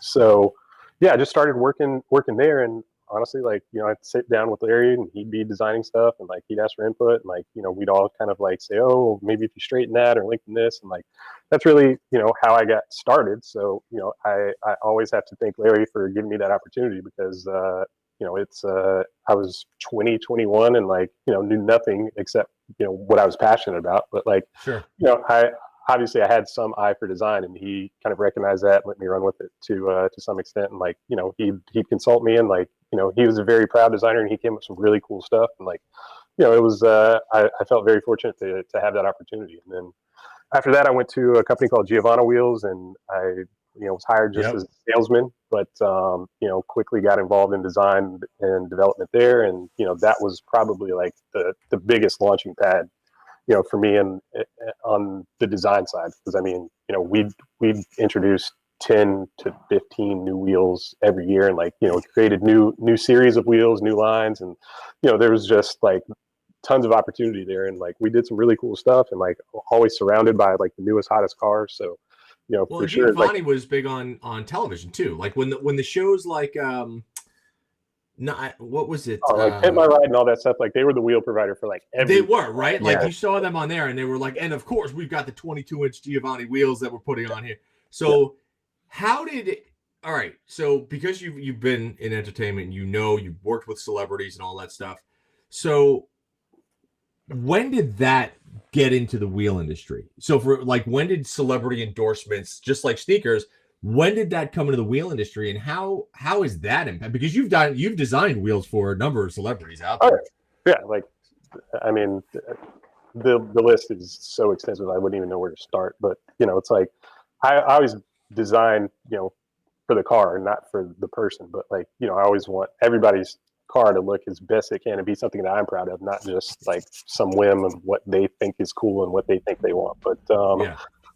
So yeah, I just started working there, and honestly, like, I'd sit down with Larry and he'd be designing stuff and like he'd ask for input, and like, we'd all kind of like say, oh, maybe if you straighten that or lengthen this, and like that's really, how I got started. So, I always have to thank Larry for giving me that opportunity, because it's I was 21 and like, knew nothing except, what I was passionate about. But like, I had some eye for design, and he kind of recognized that and let me run with it to some extent. And like, he'd consult me, and like, he was a very proud designer, and he came up with some really cool stuff. And like, it was, I felt very fortunate to have that opportunity. And then after that, I went to a company called Giovanna Wheels, and I, was hired just as a salesman, but, quickly got involved in design and development there. And, that was probably like the biggest launching pad, for me and on the design side. Because I mean, we'd introduced 10 to 15 new wheels every year, and like, created new series of wheels, new lines. And, there was just like tons of opportunity there. And like, we did some really cool stuff, and like always surrounded by like the newest, hottest cars. So, well, for sure. Giovanni was big on television too. Like when the shows like, what was it? Like Pimp My Ride and all that stuff. Like they were the wheel provider for like every. They were, right? Yeah. Like you saw them on there, and they were like, and of course we've got the 22-inch Giovanni wheels that we're putting on here. So how did it? All right, so because you've been in entertainment, and you've worked with celebrities and all that stuff. So when did that get into the wheel industry? So for like, when did celebrity endorsements, just like sneakers, when did that come into the wheel industry, and how is that impact? Because you've designed wheels for a number of celebrities out there. Yeah, like I mean, the list is so extensive I wouldn't even know where to start. But it's like I always design for the car, not for the person. But like I always want everybody's car to look as best it can and be something that I'm proud of, not just like some whim of what they think is cool and what they think they want. But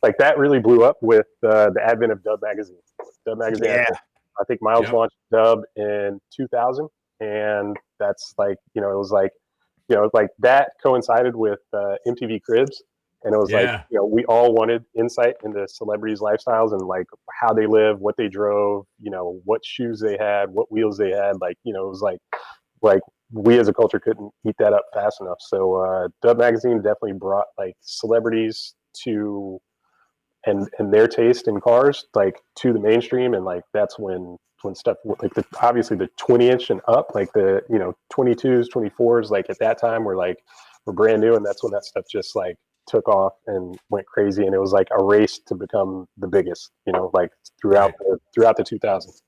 like that really blew up with the advent of Dub magazine. Dub magazine. Yeah. I think Miles launched Dub in 2000, and that's like it was like like that coincided with MTV Cribs, and it was like we all wanted insight into celebrities' lifestyles and like how they live, what they drove, what shoes they had, what wheels they had. Like it was like we as a culture couldn't eat that up fast enough. So Dub magazine definitely brought like celebrities to and their taste in cars like to the mainstream. And like that's when stuff like obviously the 20-inch and up, like the 22s, 24s, like at that time were brand new, and that's when that stuff just like took off and went crazy. And it was like a race to become the biggest, like throughout the 2000s.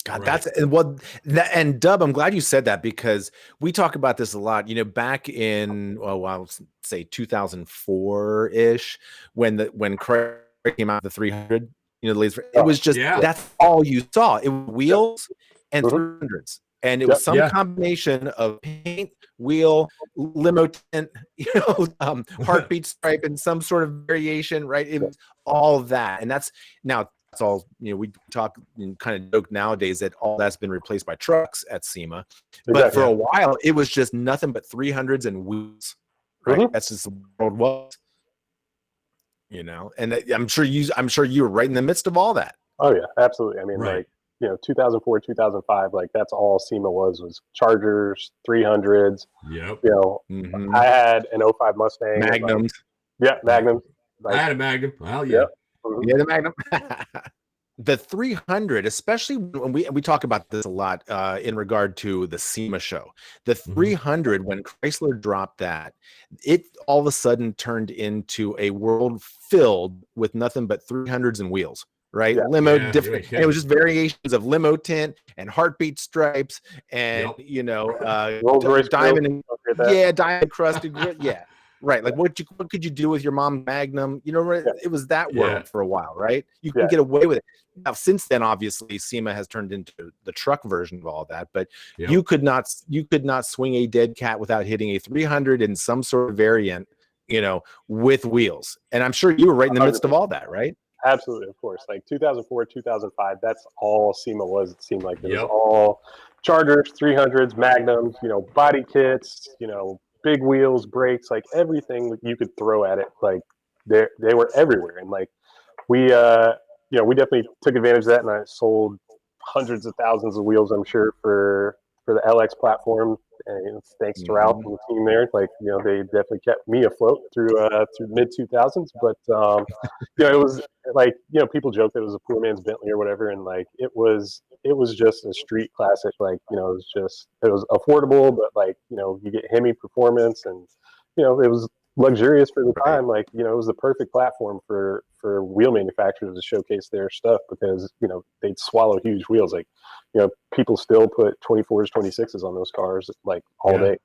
God, that's and Dub, I'm glad you said that, because we talk about this a lot. Back in I'll say 2004 ish, when Craig came out the 300, the latest, it was just that's all you saw. It was wheels and 300s, and it was some combination of paint, wheel, limo tint, heartbeat stripe, and some sort of variation. Right? It was all that, and that's now. That's all, we talk and kind of joke nowadays that all that's been replaced by trucks at SEMA. But for a while, it was just nothing but 300s and wheels. Right? That's just the world was. And I'm sure you were right in the midst of all that. Oh yeah, absolutely. I mean, like 2004, 2005, like that's all SEMA was Chargers, 300s. Yep. I had an 05 Mustang. Magnums. Magnums. I had a Magnum. Well, yeah. Yeah, the Magnum. The 300, especially when we talk about this a lot in regard to the SEMA show, the 300, when Chrysler dropped that, it all of a sudden turned into a world filled with nothing but 300s and wheels, right? Yeah. Limo, Yeah, different, and it was just variations of limo tint and heartbeat stripes and Rolls Royce diamond and that. diamond crusted grill. Yeah. Right. Like what could you do with your mom's Magnum? It was that world for a while, right? You can get away with it. Now, since then, obviously, SEMA has turned into the truck version of all that, but you could not swing a dead cat without hitting a 300 in some sort of variant, with wheels. And I'm sure you were right in the midst of all that, right? Absolutely, of course. Like 2004, 2005, that's all SEMA was. It seemed like it was all Chargers, 300s, Magnums, body kits, big wheels, brakes, like everything you could throw at it. Like they were everywhere. And like we definitely took advantage of that, and I sold hundreds of thousands of wheels, I'm sure, for the LX platform. And thanks to Ralph and the team there, like they definitely kept me afloat through mid 2000s. But it was like people joke that it was a poor man's Bentley or whatever, and like it was just a street classic. Like it was affordable, but like you get Hemi performance, and it was luxurious for the time. Like it was the perfect platform for wheel manufacturers to showcase their stuff, because they'd swallow huge wheels. Like people still put 24s 26s on those cars like all day.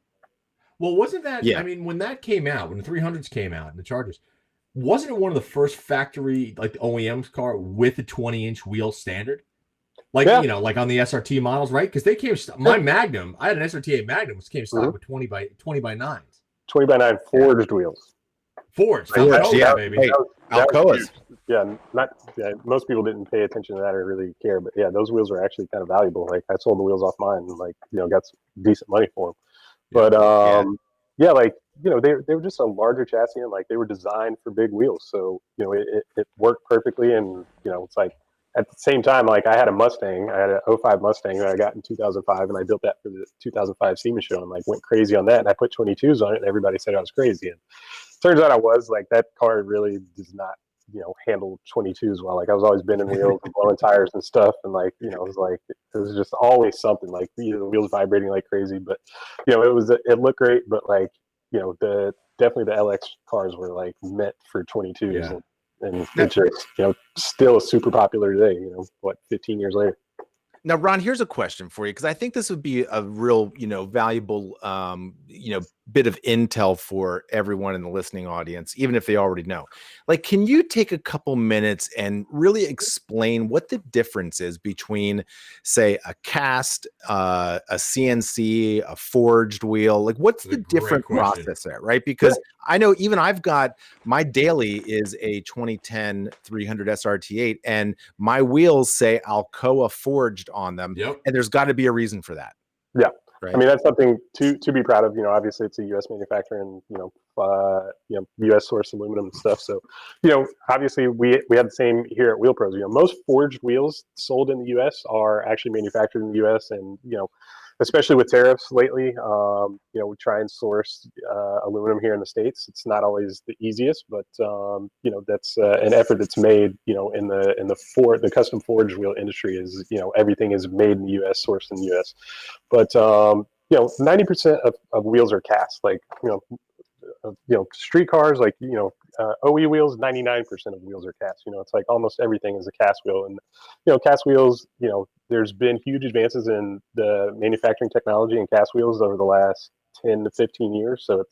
Well, wasn't that I mean, when that came out, when the 300s came out and the Chargers, wasn't it one of the first factory, like the OEM's car with a 20-inch wheel standard? Like like on the SRT models, right? Because they came my Magnum, I had an SRT8 Magnum, which came stock with 20 by 9s. 20 by 9 forged wheels. Forged, yeah, baby. Alcoas. Most people didn't pay attention to that or really care, but those wheels are actually kind of valuable. Like I sold the wheels off mine and like got some decent money for them. But they were just a larger chassis, and like they were designed for big wheels, so it worked perfectly. And it's like at the same time, like I had a Mustang, I had a 05 Mustang that I got in 2005, and I built that for the 2005 SEMA show, and like went crazy on that, and I put 22s on it, and everybody said I was crazy, and turns out I was. Like that car really does not handle 22s well. Like I was always bending wheels and blowing tires and stuff, and like it was just always something. Like the wheels vibrating like crazy, but it looked great, but like definitely the LX cars were like meant for 22s, and it's just still super popular today. 15 years later. Now, Ron, here's a question for you, because I think this would be a real, valuable, bit of intel for everyone in the listening audience, even if they already know. Like, can you take a couple minutes and really explain what the difference is between, say, a cast, a CNC, a forged wheel? Like, what's the different process there, right? Because I know even I've got my daily is a 2010 300 SRT8, and my wheels say Alcoa forged on them, and there's got to be a reason for that. Yeah. Right. I mean, that's something to be proud of. Obviously it's a U.S. manufacturer, and U.S. source aluminum and stuff. So, obviously we have the same here at Wheel Pros. Most forged wheels sold in the U.S. are actually manufactured in the U.S. And especially with tariffs lately, we try and source aluminum here in the States. It's not always the easiest, but that's an effort that's made. In the custom forged wheel industry is everything is made in the U.S., sourced in the U.S. But 90% of wheels are cast. Like street cars, like OE wheels, 99% of wheels are cast. It's like almost everything is a cast wheel, and cast wheels. There's been huge advances in the manufacturing technology in cast wheels over the last 10 to 15 years. So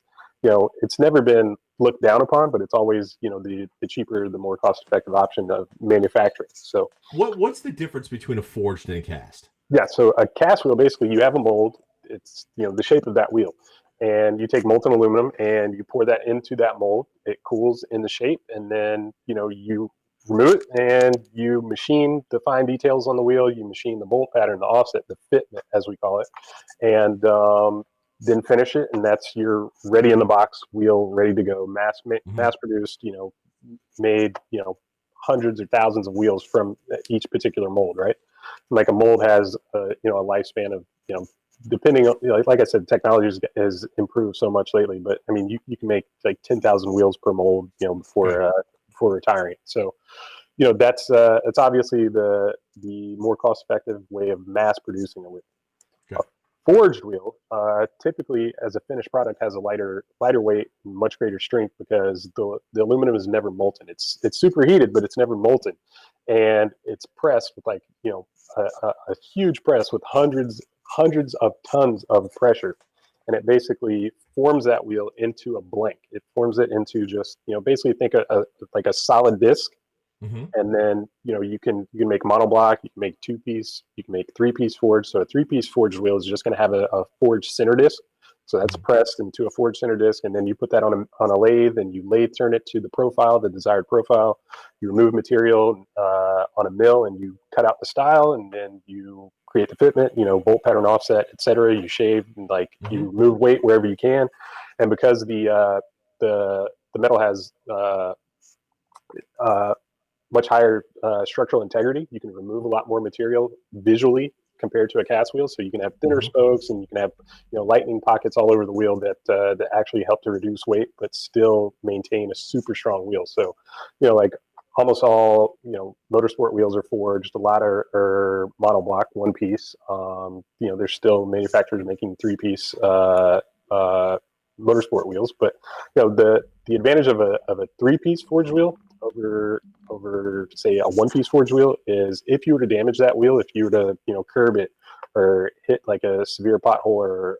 it's never been looked down upon, but it's always the cheaper, the more cost effective option of manufacturing. So what's the difference between a forged and a cast? Yeah, so a cast wheel, basically you have a mold. It's the shape of that wheel, and you take molten aluminum and you pour that into that mold. It cools in the shape, and then you remove it and you machine the fine details on the wheel. You machine the bolt pattern, the offset, the fitment, as we call it, and then finish it, and that's your ready in the box wheel, ready to go, mass produced. Made hundreds or thousands of wheels from each particular mold, right? Like a mold has a lifespan of depending on like I said, technology has improved so much lately, but I mean you can make like 10,000 wheels per mold before retiring. So that's it's obviously the more cost effective way of mass producing a wheel. Okay. A forged wheel typically, as a finished product, has a lighter weight and much greater strength because the aluminum is never molten. It's superheated, but it's never molten, and it's pressed with like a huge press with hundreds of tons of pressure, and it basically forms that wheel into a blank. It forms it into just basically think like a solid disc. Mm-hmm. And then you can make monoblock, you can make 2-piece, you can make 3-piece forged. So a 3-piece forged wheel is just going to have a forged center disc. So that's pressed into a forged center disc, and then you put that on a lathe, and you lathe turn it to the desired profile. You remove material on a mill, and you cut out the style, and then you create the fitment, bolt pattern, offset, etc. You shave, and you remove weight wherever you can, and because the metal has much higher structural integrity, you can remove a lot more material visually compared to a cast wheel. So you can have thinner spokes, and you can have lightning pockets all over the wheel that actually help to reduce weight but still maintain a super strong wheel. So like almost all motorsport wheels are forged. A lot are monoblock, 1-piece. There's still manufacturers making 3-piece motorsport wheels, but the advantage of a 3-piece forged wheel over say a 1-piece forged wheel is if you were to damage that wheel, if you were to curb it or hit like a severe pothole or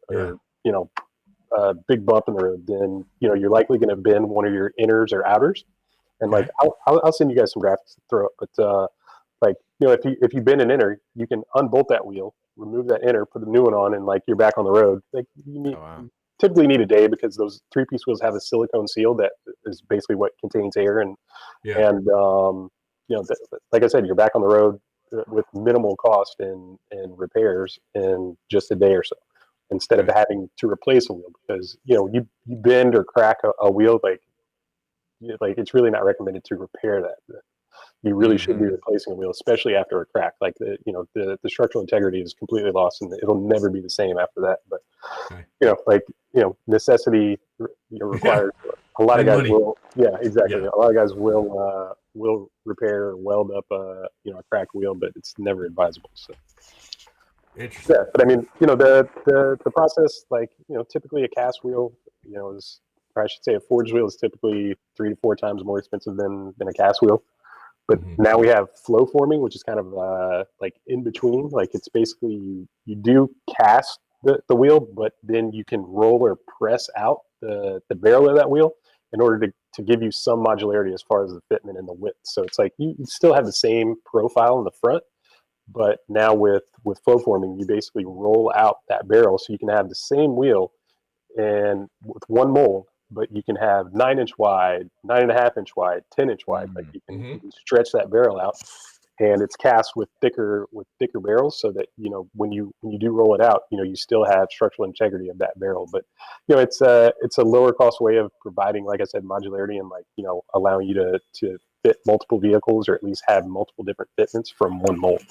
a big bump in the road, then you're likely going to bend one of your inners or outers. And like I'll send you guys some graphics to throw up, but if you bend an inner, you can unbolt that wheel, remove that inner, put a new one on, and like you're back on the road. Like typically need a day because those 3-piece wheels have a silicone seal that is basically what contains air, and like I said, you're back on the road with minimal cost and repairs in just a day or so, instead of having to replace a wheel, because you bend or crack a wheel, like it's really not recommended to repair that. You really should be replacing a wheel, especially after a crack. Like the structural integrity is completely lost, and it'll never be the same after that. But necessity requires a lot of guys money. will. Yeah, exactly. A lot of guys will repair or weld up a cracked wheel, but it's never advisable. So. Interesting. Yeah, but I mean, the process, typically a cast wheel, is, or I should say, a forged wheel is typically 3 to 4 times more expensive than a cast wheel. But now we have flow forming, which is kind of like in between. Like it's basically you do cast the wheel, but then you can roll or press out the barrel of that wheel in order to give you some modularity as far as the fitment and the width. So it's like you still have the same profile in the front, but now with flow forming, you basically roll out that barrel so you can have the same wheel and with one mold, but you can have 9-inch wide, 9.5-inch wide, 10-inch wide. Like you can stretch that barrel out, and it's cast with thicker barrels, so that when you do roll it out, you still have structural integrity of that barrel. But it's a lower cost way of providing, like I said, modularity and allowing you to fit multiple vehicles, or at least have multiple different fitments from one mold.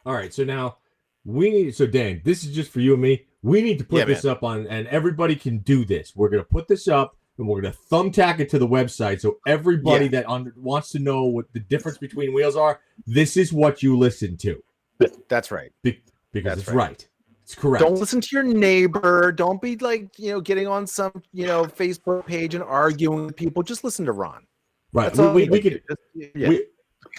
All right, so now Dan, this is just for you and me. We need to put this up on, and everybody can do this. We're going to put this up, and we're going to thumbtack it to the website, so everybody that wants to know what the difference between wheels are, this is what you listen to. That's right. Because it's right. It's correct. Don't listen to your neighbor. Don't be getting on some Facebook page and arguing with people. Just listen to Ron. Right. We could.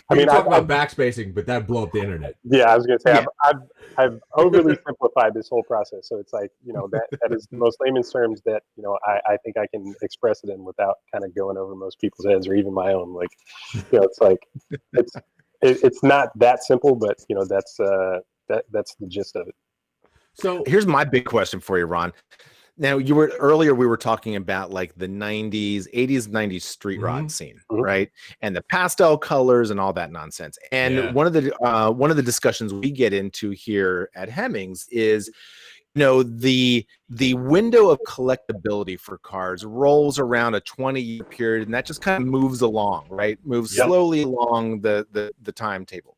I mean, talk about backspacing, but that'd blow up the internet. Yeah, I was going to say, I've overly simplified this whole process. So it's like, that is the most layman's terms that, I think I can express it in without kind of going over most people's heads or even my own. Like, it's like, it's not that simple, but, that's the gist of it. So here's my big question for you, Ron. Now, we were talking about like the 80s, 90s street rod scene, right? And the pastel colors and all that nonsense. And one of the discussions we get into here at Hemmings is, the window of collectability for cars rolls around a 20-year period, and that just kind of moves along, right? Moves slowly along the timetable.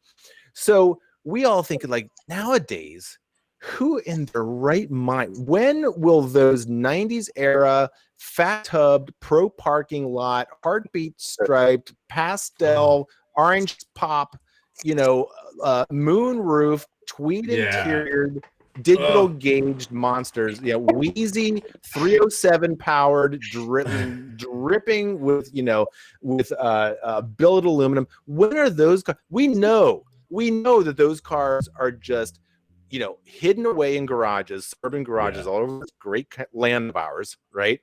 So we all think like nowadays, who in their right mind, when will those 90s era fat tubbed pro parking lot, heartbeat striped pastel orange pop, moon roof, tweed interior, digital gauged monsters. Yeah, wheezy 307 powered, dripping with billet aluminum. When are those? We know that those cars are just hidden away in garages, suburban garages all over this great land of ours, right?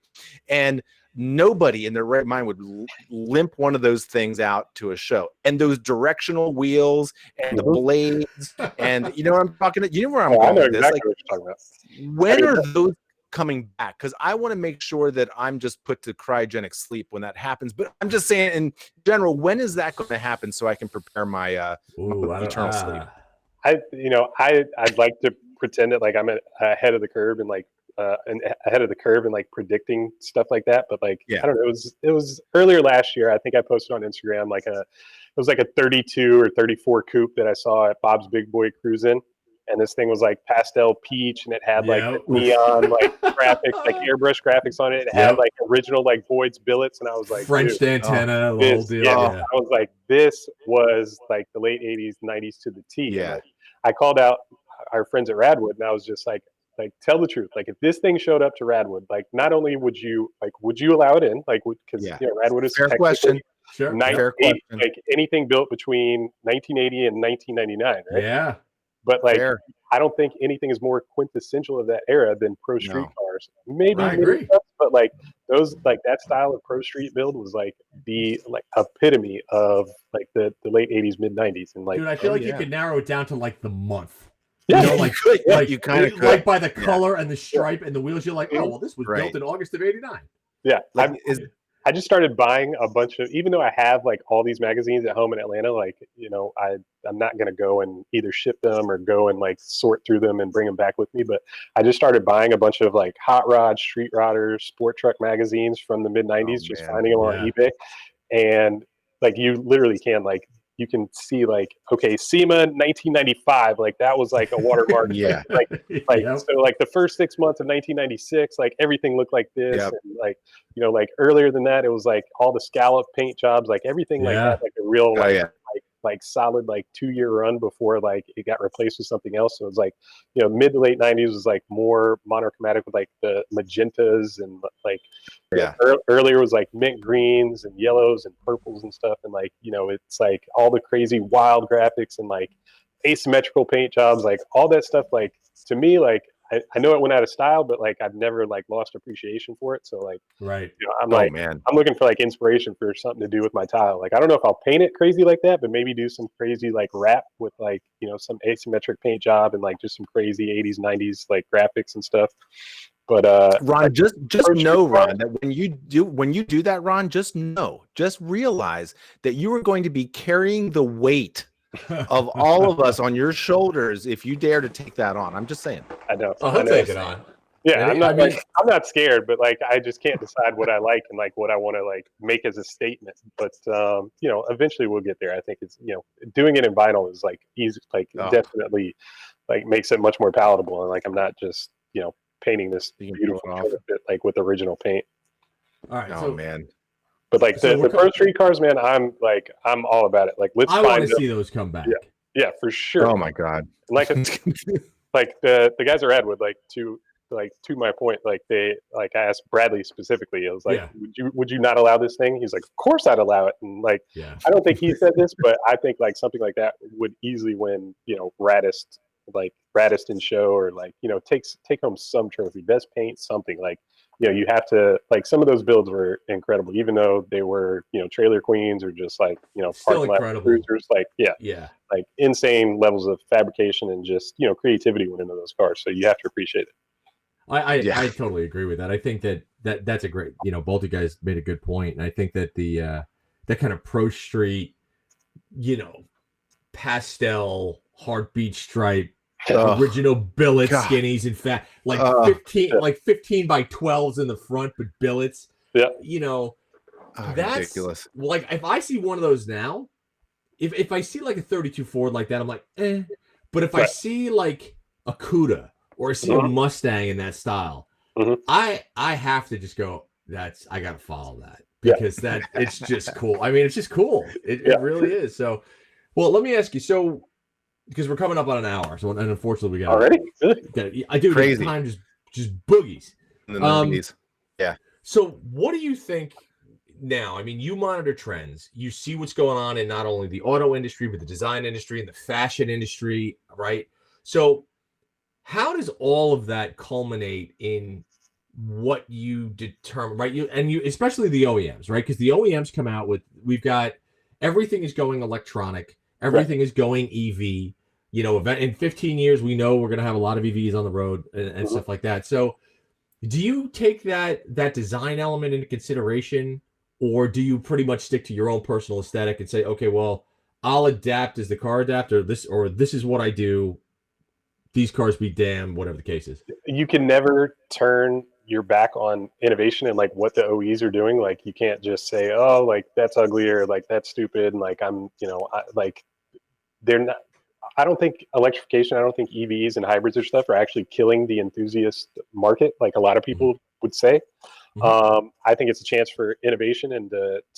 And nobody in their right mind would limp one of those things out to a show. And those directional wheels and the blades, and I'm talking. You know where I'm going with this? Exactly what you're talking about. When are those coming back? Because I want to make sure that I'm just put to cryogenic sleep when that happens. But I'm just saying, in general, when is that going to happen so I can prepare my eternal sleep? I'd like to pretend that like I'm ahead of the curve and ahead of the curve and like predicting stuff like that. But I don't know. It was earlier last year. I think I posted on Instagram it was like a 32 or 34 coupe that I saw at Bob's Big Boy Cruising. And this thing was like pastel peach, and it had like neon graphics, like airbrush graphics on it. It had like original like Boyd's billets, and I was like, French antenna, the whole deal. I was like, this was like the late '80s, '90s to the T. Yeah. I called out our friends at Radwood, and I was just like, tell the truth. Like, if this thing showed up to Radwood, like, not only would you allow it in, like, because Radwood is fair question. Sure. Fair question. Like anything built between 1980 and 1999, right? Yeah. But I don't think anything is more quintessential of that era than pro street cars. Maybe, I agree. But like those, like that style of pro street build was like the epitome of like the late '80s, mid '90s, and like. Dude, I feel like you could narrow it down to like the month. Yeah, you kind of like by the color and the stripe and the wheels. You're like, oh well, this was built in August of '89. Yeah, I just started buying a bunch of, even though I have like all these magazines at home in Atlanta, like, I'm not going to go and either ship them or go and like sort through them and bring them back with me. But I just started buying a bunch of like hot rod, street rodder, sport truck magazines from the mid '90s, just finding them on eBay. And like, you literally can, like, you can see like, okay, SEMA 1995, like that was like a watermark. So like the first 6 months of 1996, like everything looked like this. And like, like earlier than that, it was like all the scallop paint jobs, like everything like that, like a real like solid like 2-year run before like it got replaced with something else. So it was like, mid to late '90s was like more monochromatic with like the magentas and like earlier was like mint greens and yellows and purples and stuff, and like it's like all the crazy wild graphics and like asymmetrical paint jobs, like all that stuff. Like to me, like I know it went out of style, but like I've never like lost appreciation for it. So like, I'm I'm looking for like inspiration for something to do with my tile. Like I don't know if I'll paint it crazy like that, but maybe do some crazy like wrap with like some asymmetric paint job and like just some crazy '80s '90s like graphics and stuff. But Ron, just know, Ron, that when you do that, Ron, just realize that you are going to be carrying the weight of all of us on your shoulders if you dare to take that on. I'm just saying. I know. I'll take it on. Yeah, I'm not scared, but like I just can't decide what I like and like what I want to like make as a statement. But eventually we'll get there. I think it's doing it in vinyl is like easy, like definitely like makes it much more palatable, and like I'm not just painting this beautiful bit like with original paint. All right. Man. But like the pro street cars, man, I'm all about it. Like I want to see those come back. Yeah, for sure. Oh my God. Like like the guys at Radwood, like to my point, like I asked Bradley specifically, I was like, would you not allow this thing? He's like, of course I'd allow it. And like I don't think he said this, but I think like something like that would easily win, Raddest in show, or like, take home some trophy, best paint, something. Like, you have to, like, some of those builds were incredible, even though they were, trailer queens or just like, still incredible cruisers, like, like insane levels of fabrication and just, creativity went into those cars. So you have to appreciate it. I totally agree with that. I think that's a great, both you guys made a good point. And I think that that kind of pro street, pastel, heartbeat stripe, original billet skinnies, in fact, like 15 by 12s in the front, but billets. That's ridiculous. Like if I see one of those now, if I see like a 32 Ford like that, I'm like, eh. But if I see like a Cuda or I see a Mustang in that style, I have to just go, I gotta follow that. because that it's just cool. I mean, it's just cool. It really is. So, well, let me ask you. So, because we're coming up on an hour, so and unfortunately we got already. Really? I do. Crazy. The time just boogies. In the 90s. So, what do you think now? I mean, you monitor trends. You see what's going on in not only the auto industry, but the design industry and the fashion industry, right? So, how does all of that culminate in what you determine, right? You especially the OEMs, right? Because the OEMs come out with, we've got everything is going electronic, everything is going EV. You know, in 15 years, we know we're going to have a lot of EVs on the road and stuff like that. So, do you take that design element into consideration, or do you pretty much stick to your own personal aesthetic and say, okay, well, I'll adapt as the car adapt, or this is what I do. These cars be damned, whatever the case is. You can never turn your back on innovation and like what the OEs are doing. Like you can't just say, oh, like that's ugly or like that's stupid. And like like they're not. I don't think electrification, I don't think EVs and hybrids or stuff are actually killing the enthusiast market, like a lot of people would say. I think it's a chance for innovation and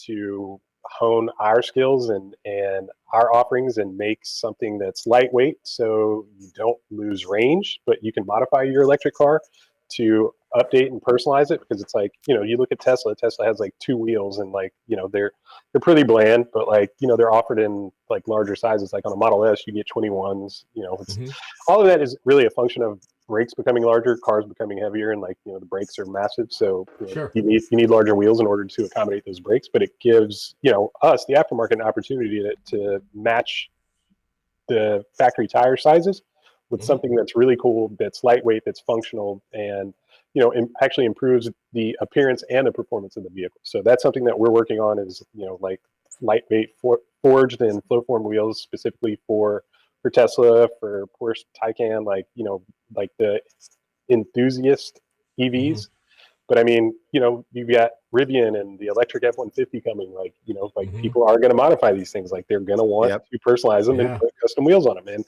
to hone our skills and our offerings and make something that's lightweight so you don't lose range, but you can modify your electric car to update and personalize it, because it's like, you look at Tesla has like 2 wheels and like, they're pretty bland, but like, they're offered in like larger sizes. Like on a Model S, you get 21s, it's all of that is really a function of brakes becoming larger, cars becoming heavier, and like, the brakes are massive. So you need larger wheels in order to accommodate those brakes, but it gives, us, the aftermarket, an opportunity to match the factory tire sizes with something that's really cool, that's lightweight, that's functional, and actually improves the appearance and the performance of the vehicle. So that's something that we're working on, is like lightweight forged and flow form wheels specifically for Tesla, for Porsche Taycan, like like the enthusiast EVs. But I mean, you've got Rivian and the electric F-150 coming. Like, people are going to modify these things. Like, they're going to want to personalize them and put custom wheels on them. And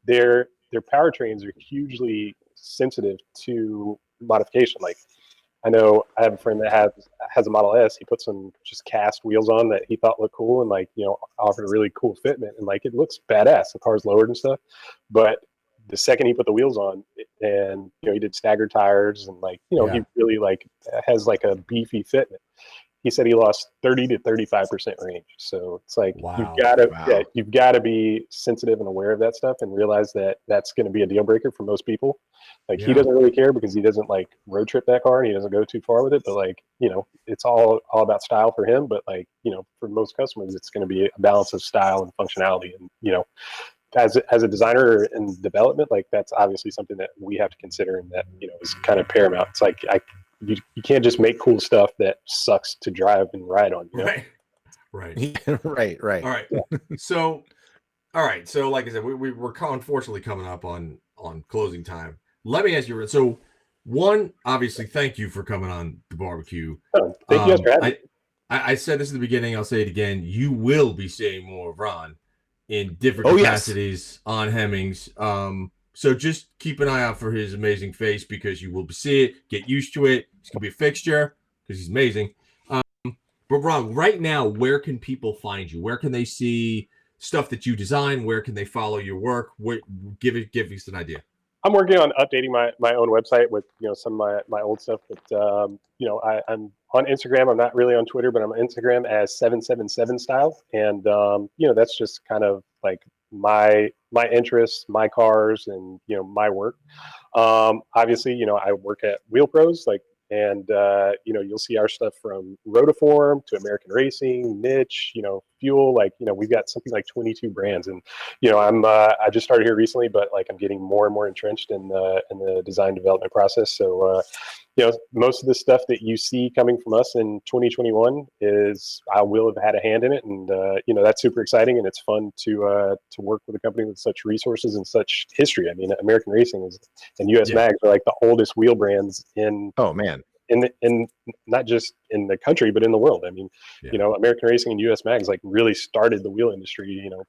their powertrains are hugely sensitive to modification. Like, I know I have a friend that has a Model S. He put some just cast wheels on that he thought looked cool, and like, offered a really cool fitment, and like, it looks badass. The car's lowered and stuff, but the second he put the wheels on, and he did staggered tires, and like, he really like has like a beefy fitment. He said he lost 30 to 35% range. So it's like, you've got to be sensitive and aware of that stuff, and realize that that's going to be a deal breaker for most people. Like, he doesn't really care because he doesn't like road trip that car and he doesn't go too far with it. But like, it's all about style for him. But like, for most customers, it's going to be a balance of style and functionality. And, as a designer in development, like, that's obviously something that we have to consider, and that, is kind of paramount. It's like, you can't just make cool stuff that sucks to drive and ride on. Right. Right. All right. So, all right. So, like I said, we're unfortunately coming up on closing time. Let me ask you. So, one, obviously, thank you for coming on the barbecue. Thank you for having me. I said this at the beginning. I'll say it again. You will be seeing more of Ron in different capacities on Hemmings. So just keep an eye out for his amazing face, because you will see it. Get used to it. He's gonna be a fixture because he's amazing. But Ron, right now, where can people find you? Where can they see stuff that you design? Where can they follow your work? Give us an idea. I'm working on updating my own website with some of my old stuff. But I'm on Instagram. I'm not really on Twitter, but I'm on Instagram as 777 Style, and that's just kind of like my interests, my cars, and my work. Obviously, I work at Wheel Pros, like, and you'll see our stuff from Rotiform to American Racing, Niche, Fuel. Like, we've got something like 22 brands, and I just started here recently, but like, I'm getting more and more entrenched in the design development process. So most of the stuff that you see coming from us in 2021 is I will have had a hand in it, and that's super exciting, and it's fun to work with a company with such resources and such history. I mean, American Racing and US Mags are like the oldest wheel brands in in not just in the country, but in the world. I mean, you know, American Racing and US Mags like really started the wheel industry, you know,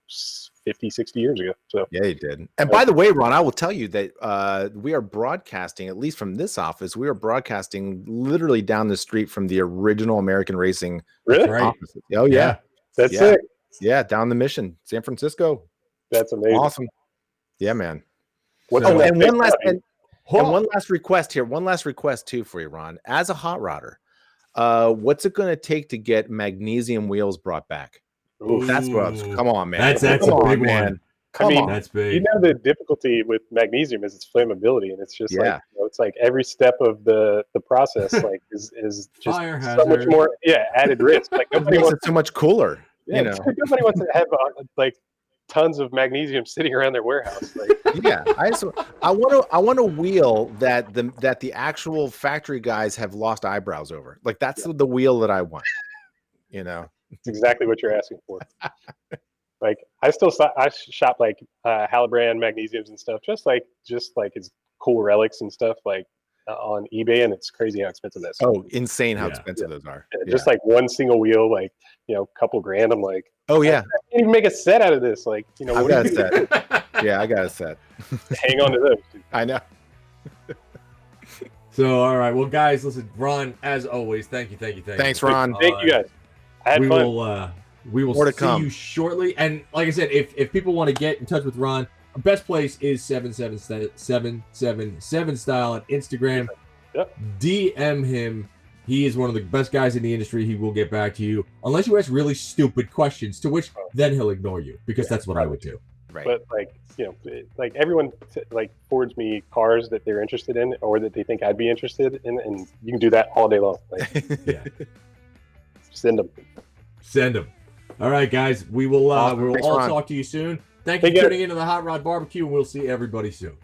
50, 60 years ago. So yeah, he did. And by the way, Ron, I will tell you that we are broadcasting, at least from this office, we are broadcasting literally down the street from the original American Racing. Really? Offices. Oh yeah. That's sick. Yeah, down the Mission, San Francisco. That's amazing. Awesome. Yeah, man. What's Oh, on and that one last big and one last request here. One last request too for you, Ron. As a hot rodder, what's it going to take to get magnesium wheels brought back? Ooh. That's what I was. Come on, man. That's a big one. Come on. That's big. You know, the difficulty with magnesium is its flammability, and it's just like, you know, it's like every step of the process like is just Fire so much more added risk. Like It makes it so much cooler. You know, nobody wants to have like tons of magnesium sitting around their warehouse. Like, yeah, I want a wheel that the actual factory guys have lost eyebrows over. Like that's the wheel that I want. You know, it's exactly what you're asking for. Like I shop like Halibran magnesiums and stuff, just like it's cool relics and stuff like on eBay, and it's crazy how expensive that's. Oh, insane how expensive those are. Just like one single wheel, like, you know, a couple grand. I'm like, oh yeah, I can't even make a set out of this. Like, you know, I got a set. Yeah, I got a set. Hang on to those. Dude. I know. So, all right. Well, guys, listen, Ron, as always, thank you. Thanks, Ron. Thank you guys. I had fun. We will see you shortly. And like I said, if people want to get in touch with Ron, our best place is 777 Style on Instagram. Yep. DM him. He is one of the best guys in the industry. He will get back to you, unless you ask really stupid questions, to which then he'll ignore you, because that's what I would do. Right. But like, you know, like everyone like forwards me cars that they're interested in or that they think I'd be interested in, and you can do that all day long. Like, send them. All right, guys. We will we will all talk to you soon. Thank you for tuning into the Hot Rod Barbecue, and we'll see everybody soon.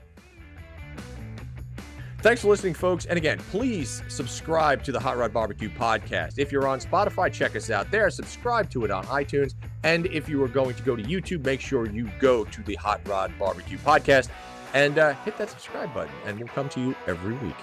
Thanks for listening, folks. And again, please subscribe to the Hot Rod Barbecue podcast. If you're on Spotify, check us out there. Subscribe to it on iTunes. And if you are going to go to YouTube, make sure you go to the Hot Rod Barbecue podcast and hit that subscribe button, and we'll come to you every week.